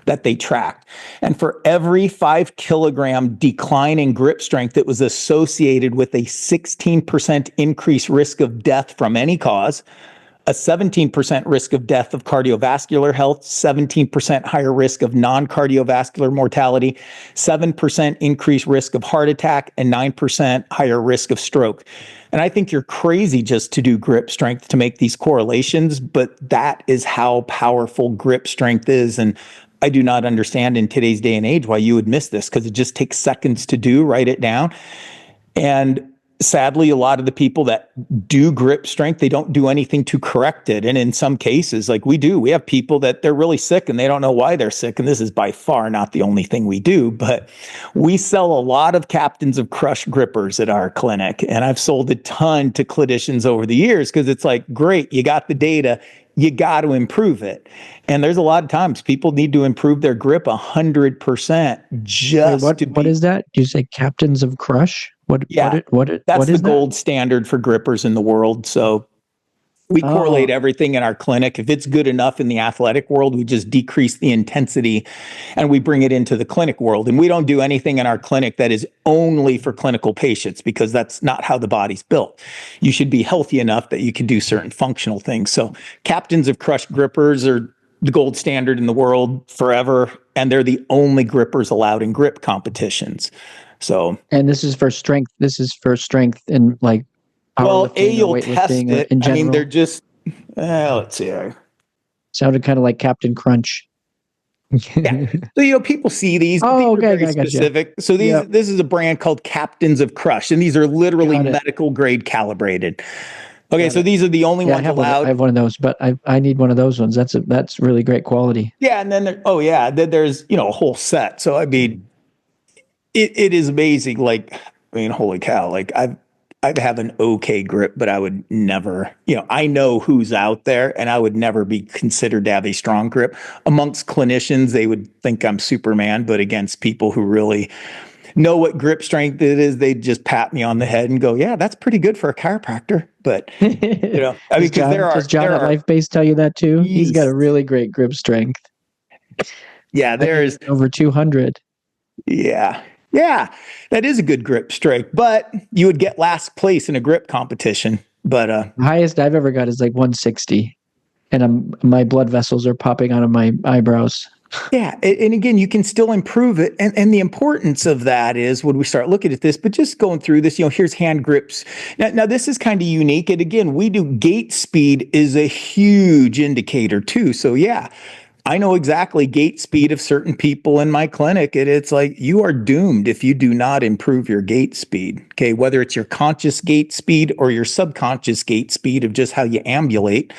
that they tracked. And for every 5 kilogram decline in grip strength, it was associated with a 16% increased risk of death from any cause, a 17% risk of death of cardiovascular health, 17% higher risk of non-cardiovascular mortality, 7% increased risk of heart attack, and 9% higher risk of stroke. And I think you're crazy just to do grip strength to make these correlations, but that is how powerful grip strength is. And I do not understand in today's day and age why you would miss this, because it just takes seconds to do. Write it down. And sadly, a lot of the people that do grip strength, they don't do anything to correct it. And in some cases, like we have people that they're really sick and they don't know why they're sick. And this is by far not the only thing we do, but we sell a lot of Captains of Crush grippers at our clinic. And I've sold a ton to clinicians over the years, because it's like, great, you got the data, you got to improve it. And there's a lot of times people need to improve their grip 100% just Wait, to be. What is that? Do you say Captains of Crush? That's the gold standard for grippers in the world. So We correlate Oh, everything in our clinic. If it's good enough in the athletic world, we just decrease the intensity and we bring it into the clinic world. And we don't do anything in our clinic that is only for clinical patients because that's not how the body's built. You should be healthy enough that you can do certain functional things. So captains of crushed grippers are the gold standard in the world forever. And they're the only grippers allowed in grip competitions. So, and this is for strength. This is for strength in like well, A, powerlifting or you'll test weightlifting or it. in I mean, they're general. just, let's see. Sounded kind of like Captain Crunch. Yeah. So, people see these, but these Oh, are okay, very I got you. specific. So Yep, this is a brand called Captains of Crush, and these are literally got it. medical grade calibrated. Okay, Got so it. these are the only Yeah, I ones have one. I allowed. have one of those, but I need one of those ones. That's really great quality. Yeah, and then then there's a whole set. So I mean, it is amazing. Like, I mean, holy cow! Like I have an okay grip, but I would never, I know who's out there and I would never be considered to have a strong grip. Amongst clinicians, they would think I'm Superman, but against people who really know what grip strength it is, they just pat me on the head and go, yeah, that's pretty good for a chiropractor. But, I mean, because Does John there at are, LifeBase tell you that too? He's got a yeast. really great grip strength. Yeah, I need there's, over 200. yeah. Yeah, that is a good grip strength, but you would get last place in a grip competition. But The highest I've ever got is like 160, and my blood vessels are popping out of my eyebrows. yeah, and again, you can still improve it. And the importance of that is when we start looking at this, but just going through this, here's hand grips. Now this is kind of unique. And again, we do gait speed is a huge indicator too. So yeah, I know exactly gait speed of certain people in my clinic. And it's like, you are doomed if you do not improve your gait speed. Okay. Whether it's your conscious gait speed or your subconscious gait speed of just how you ambulate.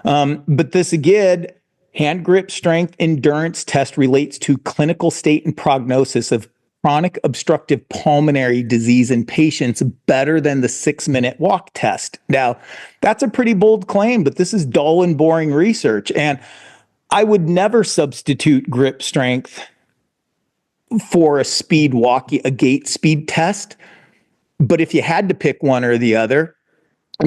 But this again, hand grip strength endurance test relates to clinical state and prognosis of chronic obstructive pulmonary disease in patients better than the 6-minute walk test. Now, that's a pretty bold claim, but this is dull and boring research. And I would never substitute grip strength for a gait speed test. But if you had to pick one or the other,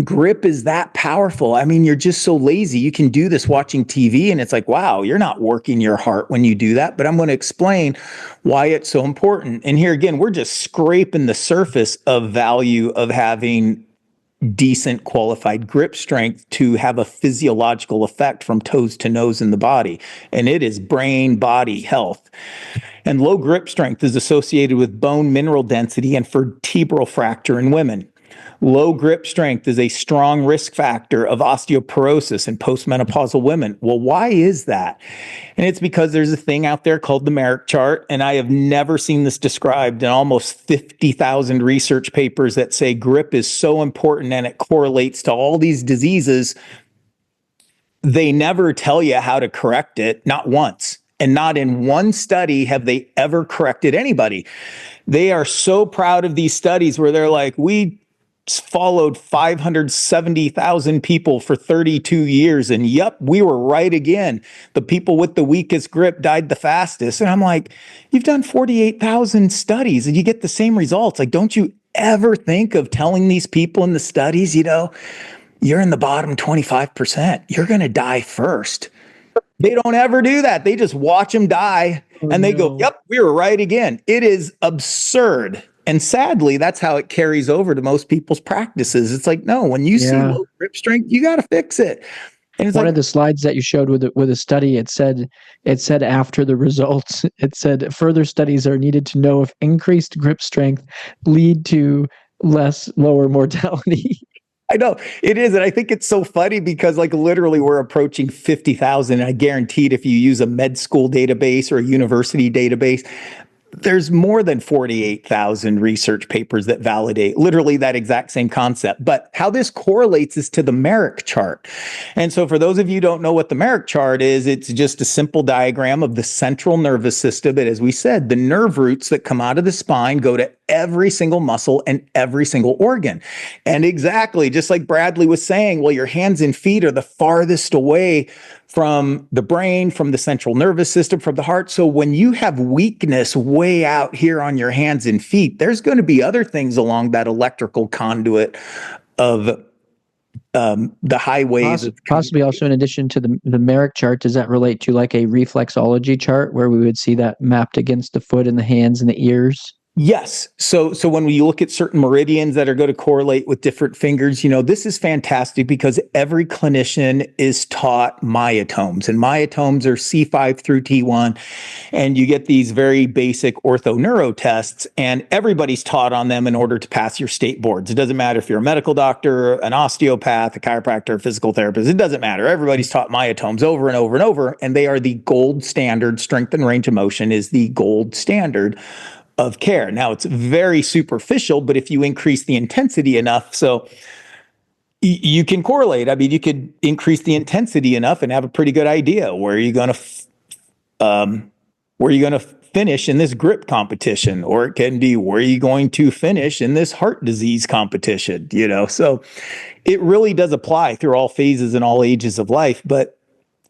grip is that powerful. I mean, you're just so lazy. You can do this watching TV and it's like, wow, you're not working your heart when you do that. But I'm going to explain why it's so important. And here again, we're just scraping the surface of value of having decent qualified grip strength to have a physiological effect from toes to nose in the body. And it is brain body health. And low grip strength is associated with bone mineral density and vertebral fracture in women. Low grip strength is a strong risk factor of osteoporosis in postmenopausal women. Well, why is that? And it's because there's a thing out there called the Merrick chart, and I have never seen this described in almost 50,000 research papers that say grip is so important and it correlates to all these diseases. They never tell you how to correct it, not once. And not in one study have they ever corrected anybody. They are so proud of these studies where they're like, we followed 570,000 people for 32 years. And yep, we were right again. The people with the weakest grip died the fastest. And I'm like, you've done 48,000 studies and you get the same results. Like, don't you ever think of telling these people in the studies, you're in the bottom 25%. You're going to die first. They don't ever do that. They just watch them die and they go, yep, we were right again. It is absurd. And sadly, that's how it carries over to most people's practices. It's like, no, when you see low grip strength, you got to fix it. And it's One like, of the slides that you showed with a study, it said after the results, it said further studies are needed to know if increased grip strength lead to lower mortality. I know it is. And I think it's so funny because like literally we're approaching 50,000. I guaranteed if you use a med school database or a university database, there's more than 48,000 research papers that validate literally that exact same concept. But how this correlates is to the Merrick chart. And so for those of you who don't know what the Merrick chart is, it's just a simple diagram of the central nervous system. But as we said, the nerve roots that come out of the spine go to every single muscle and every single organ. And exactly, just like Bradley was saying, well, your hands and feet are the farthest away from the brain, from the central nervous system, from the heart. So when you have weakness way out here on your hands and feet, there's going to be other things along that electrical conduit of the highways. Possibly also in addition to the Merrick chart, does that relate to like a reflexology chart where we would see that mapped against the foot and the hands and the ears? Yes. So when we look at certain meridians that are going to correlate with different fingers, this is fantastic because every clinician is taught myotomes, and myotomes are C5 through T1. And you get these very basic orthoneuro tests, and everybody's taught on them in order to pass your state boards. It doesn't matter if you're a medical doctor, an osteopath, a chiropractor, a physical therapist. It doesn't matter. Everybody's taught myotomes over and over and over, and they are the gold standard. Strength and range of motion is the gold standard of care. Now, it's very superficial, but if you increase the intensity enough, so you can correlate. I mean, you could increase the intensity enough and have a pretty good idea where you're going to finish in this grip competition, or it can be where you're going to finish in this heart disease competition. So it really does apply through all phases and all ages of life. But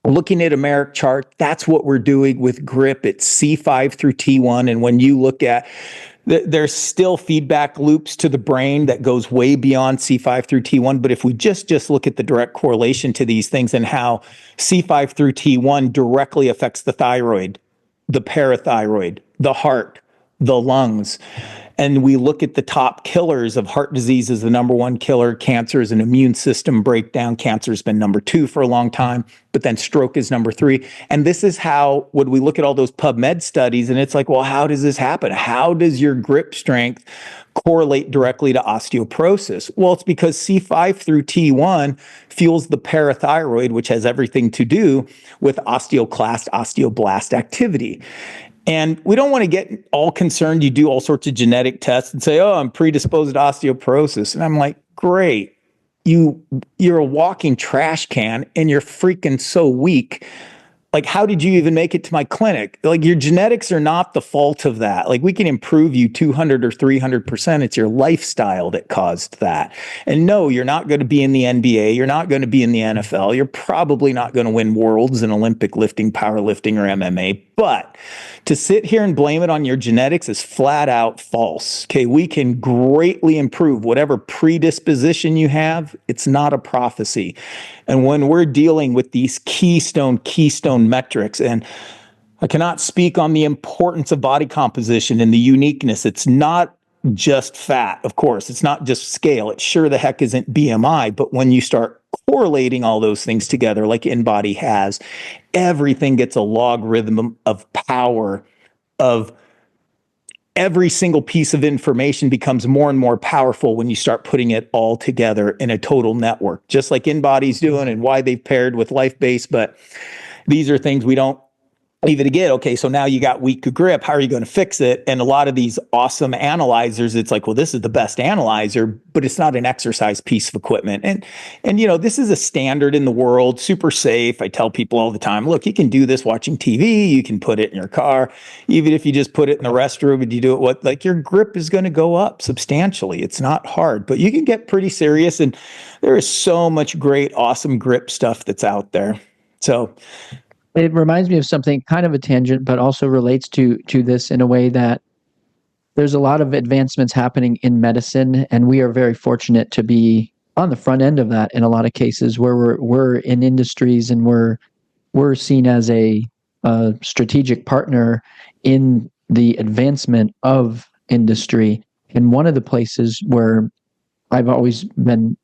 looking at a Merrick chart, that's what we're doing with grip. It's C5 through T1. And when you look at, there's still feedback loops to the brain that goes way beyond C5 through T1. But if we just look at the direct correlation to these things and how C5 through T1 directly affects the thyroid, the parathyroid, the heart, the lungs. And we look at the top killers of heart disease as the number one killer. Cancer is an immune system breakdown. Cancer has been number 2 for a long time, but then stroke is number 3. And this is how, when we look at all those PubMed studies, and it's like, well, how does this happen? How does your grip strength correlate directly to osteoporosis? Well, it's because C5 through T1 fuels the parathyroid, which has everything to do with osteoclast, osteoblast activity. And we don't want to get all concerned. You do all sorts of genetic tests and say, oh, I'm predisposed to osteoporosis. And I'm like, great. You're a walking trash can and you're freaking so weak. Like, how did you even make it to my clinic? Like, your genetics are not the fault of that. Like, we can improve you 200 or 300%. It's your lifestyle that caused that. And no, you're not going to be in the NBA. You're not going to be in the NFL. You're probably not going to win worlds in Olympic lifting, powerlifting, or MMA. But to sit here and blame it on your genetics is flat out false. Okay, we can greatly improve whatever predisposition you have. It's not a prophecy. And when we're dealing with these keystone metrics, and I cannot speak on the importance of body composition and the uniqueness. It's not just fat, of course. It's not just scale. It sure the heck isn't BMI. But when you start correlating all those things together, like InBody has, everything gets a logarithm of power of every single piece of information becomes more and more powerful when you start putting it all together in a total network, just like InBody's doing and why they've paired with LifeBase. But these are things we don't even get. Okay, so now you got weak grip. How are you going to fix it? And a lot of these awesome analyzers, it's like, well, this is the best analyzer, but it's not an exercise piece of equipment. And this is a standard in the world, super safe. I tell people all the time, look, you can do this watching TV. You can put it in your car. Even if you just put it in the restroom and you do it, your grip is going to go up substantially. It's not hard, but you can get pretty serious. And there is so much great, awesome grip stuff that's out there. So it reminds me of something, kind of a tangent, but also relates to this in a way that there's a lot of advancements happening in medicine, and we are very fortunate to be on the front end of that in a lot of cases where we're in industries and we're seen as a strategic partner in the advancement of industry. And one of the places where I've always been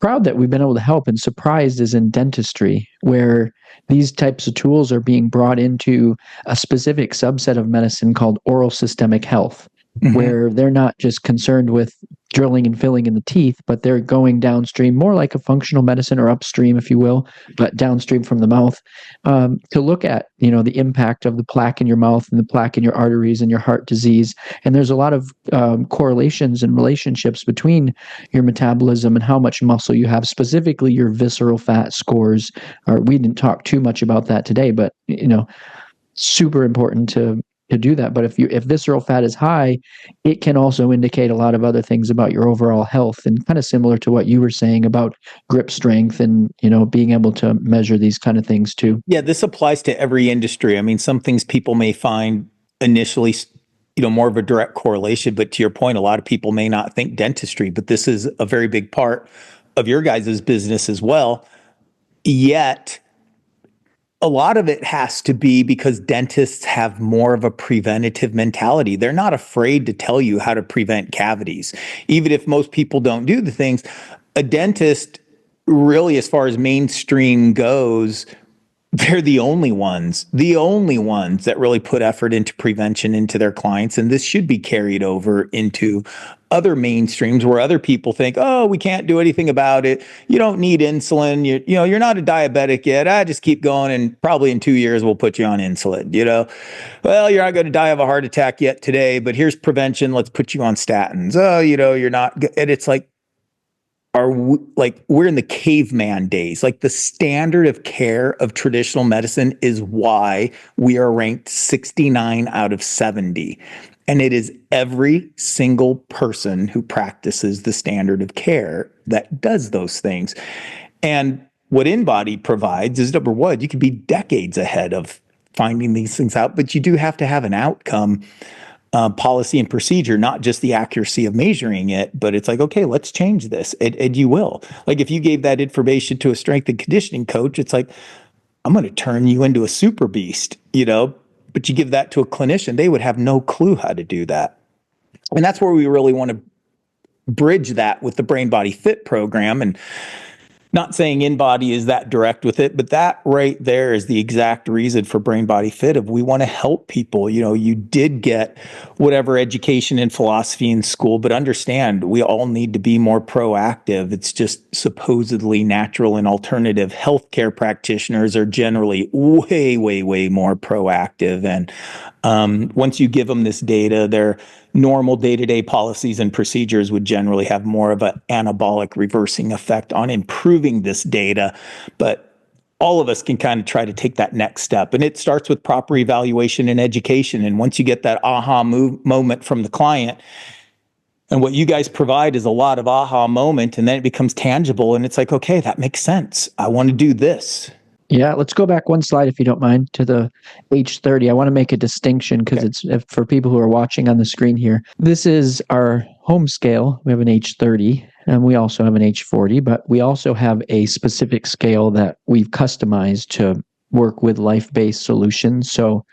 proud that we've been able to help and surprised is in dentistry, where these types of tools are being brought into a specific subset of medicine called oral systemic health, where they're not just concerned with drilling and filling in the teeth, but they're going downstream, more like a functional medicine, or upstream, if you will, but downstream from the mouth, to look at, the impact of the plaque in your mouth and the plaque in your arteries and your heart disease. And there's a lot of correlations and relationships between your metabolism and how much muscle you have, specifically your visceral fat scores. Or we didn't talk too much about that today, but, super important to do that. But if visceral fat is high, it can also indicate a lot of other things about your overall health, and kind of similar to what you were saying about grip strength and, being able to measure these kind of things too. Yeah, this applies to every industry. I mean, some things people may find initially, more of a direct correlation, but to your point, a lot of people may not think dentistry, but this is a very big part of your guys' business as well. Yet a lot of it has to be because dentists have more of a preventative mentality. They're not afraid to tell you how to prevent cavities. Even if most people don't do the things, a dentist really, as far as mainstream goes, they're the only ones that really put effort into prevention into their clients. And this should be carried over into other mainstreams where other people think, oh, we can't do anything about it. You don't need insulin. You're not a diabetic yet. Just keep going. And probably in 2 years, we'll put you on insulin, well, you're not going to die of a heart attack yet today, but here's prevention. Let's put you on statins. Oh, you're not. And it's like, we're in the caveman days. Like the standard of care of traditional medicine is why we are ranked 69 out of 70. And it is every single person who practices the standard of care that does those things. And what InBody provides is, number one, you can be decades ahead of finding these things out, but you do have to have an outcome policy and procedure, not just the accuracy of measuring it, but it's like, okay, let's change this. And you will. Like if you gave that information to a strength and conditioning coach, it's like, I'm going to turn you into a super beast, but you give that to a clinician, they would have no clue how to do that. And that's where we really want to bridge that with the Brain Body Fit program. And not saying InBody is that direct with it, but that right there is the exact reason for Brain Body Fit. If we want to help people, you did get whatever education and philosophy in school, but understand we all need to be more proactive. It's just supposedly natural and alternative healthcare practitioners are generally way, way, way more proactive. And once you give them this data, their normal day-to-day policies and procedures would generally have more of an anabolic reversing effect on improving this data. But all of us can kind of try to take that next step. And it starts with proper evaluation and education. And once you get that aha moment from the client, and what you guys provide is a lot of aha moment, and then it becomes tangible. And it's like, okay, that makes sense. I want to do this. Yeah, let's go back one slide, if you don't mind, to the H30. I want to make a distinction because it's for people who are watching on the screen here. This is our home scale. We have an H30 and we also have an H40, but we also have a specific scale that we've customized to work with life-based solutions. So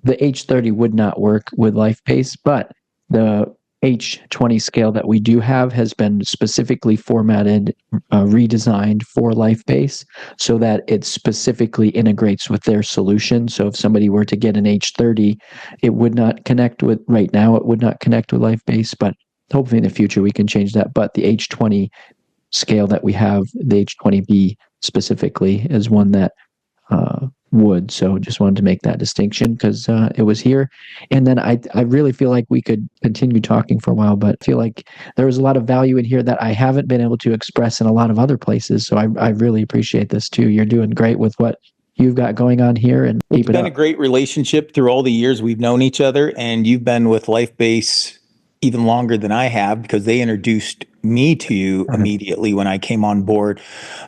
the H30 would not work with life-based, but the H20 scale that we do have has been specifically formatted, redesigned for LifeBase so that it specifically integrates with their solution. So if somebody were to get an H30, it would not connect with, right now, it would not connect with LifeBase, but hopefully in the future we can change that. But the H20 scale that we have, the H20B specifically, is one that would. So just wanted to make that distinction because it was here. And then I really feel like we could continue talking for a while, but I feel like there was a lot of value in here that I haven't been able to express in a lot of other places. So I really appreciate this too. You're doing great with what you've got going on here, and it's been a great relationship through all the years we've known each other. And you've been with LifeBase even longer than I have because they introduced me to you immediately when I came on board.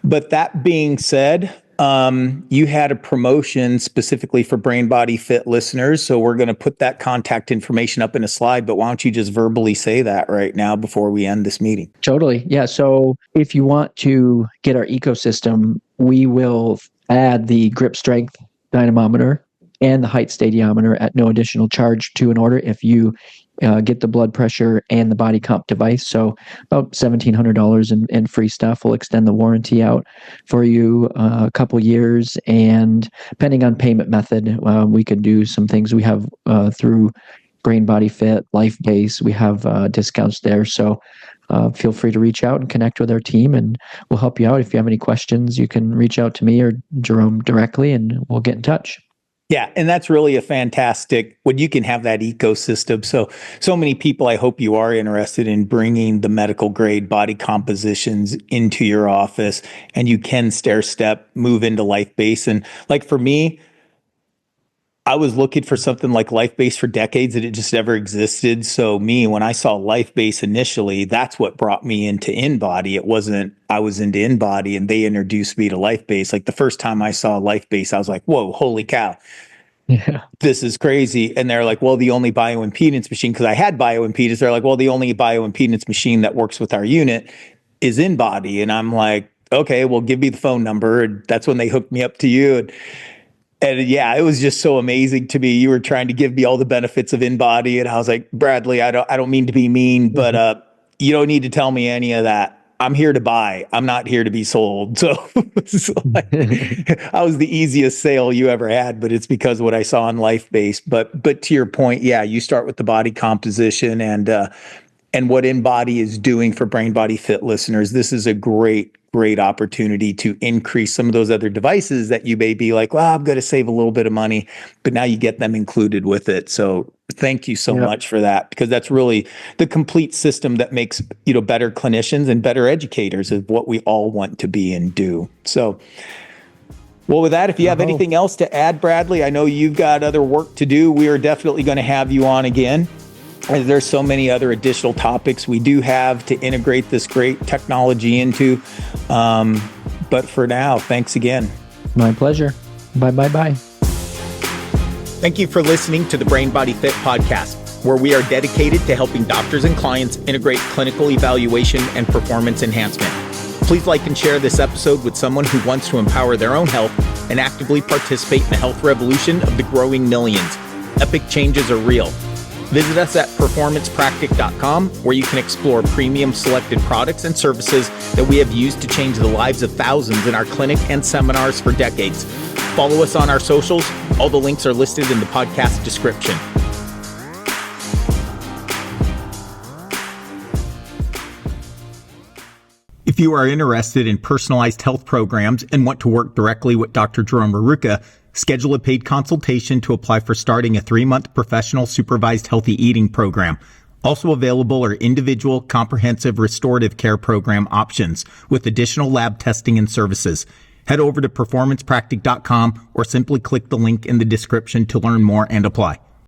But that being said, you had a promotion specifically for Brain Body Fit listeners. So we're going to put that contact information up in a slide, but why don't you just verbally say that right now before we end this meeting? Totally. Yeah. So if you want to get our ecosystem, we will add the grip strength dynamometer and the height stadiometer at no additional charge to an order if you get the blood pressure and the body comp device. So about $1,700 in free stuff. We'll extend the warranty out for you a couple years. And depending on payment method, we can do some things we have through Brain Body Fit, LifeBase. We have discounts there. So feel free to reach out and connect with our team, and we'll help you out. If you have any questions, you can reach out to me or Jerome directly, and we'll get in touch. Yeah, and that's really a fantastic, when you can have that ecosystem. So many people, I hope you are interested in bringing the medical grade body compositions into your office, and you can stair step, move into LifeBase. And like for me, I was looking for something like LifeBase for decades and it just never existed. So when I saw LifeBase initially, that's what brought me into InBody. It wasn't, I was into InBody and they introduced me to LifeBase. Like the first time I saw LifeBase, I was like, whoa, holy cow. Yeah. This is crazy. And they're like, well, the only bioimpedance machine, because I had bioimpedance, they're like, well, the only bioimpedance machine that works with our unit is InBody. And I'm like, okay, well, give me the phone number. And that's when they hooked me up to you. And yeah, it was just so amazing to me. You were trying to give me all the benefits of InBody, and I was like, Bradley, I don't mean to be mean, but you don't need to tell me any of that. I'm here to buy. I'm not here to be sold. So it's like, I was the easiest sale you ever had, but it's because of what I saw on LifeBase. But to your point, yeah, you start with the body composition and what InBody is doing for Brain Body Fit listeners. This is a great opportunity to increase some of those other devices that you may be like, well, I'm going to save a little bit of money, but now you get them included with it. So thank you so much for that, because that's really the complete system that makes, better clinicians and better educators is what we all want to be and do. So, well, with that, if you have anything else to add, Bradley, I know you've got other work to do. We are definitely going to have you on again. There's so many other additional topics we do have to integrate this great technology into. But for now, thanks again. My pleasure. Bye. Thank you for listening to the Brain Body Fit podcast, where we are dedicated to helping doctors and clients integrate clinical evaluation and performance enhancement. Please like and share this episode with someone who wants to empower their own health and actively participate in the health revolution of the growing millions. Epic changes are real. Visit us at performancepractic.com, where you can explore premium selected products and services that we have used to change the lives of thousands in our clinic and seminars for decades. Follow us on our socials. All the links are listed in the podcast description. If you are interested in personalized health programs and want to work directly with Dr. Jerome Rerucha, schedule a paid consultation to apply for starting a 3-month professional supervised healthy eating program. Also available are individual comprehensive restorative care program options with additional lab testing and services. Head over to performancepractic.com or simply click the link in the description to learn more and apply.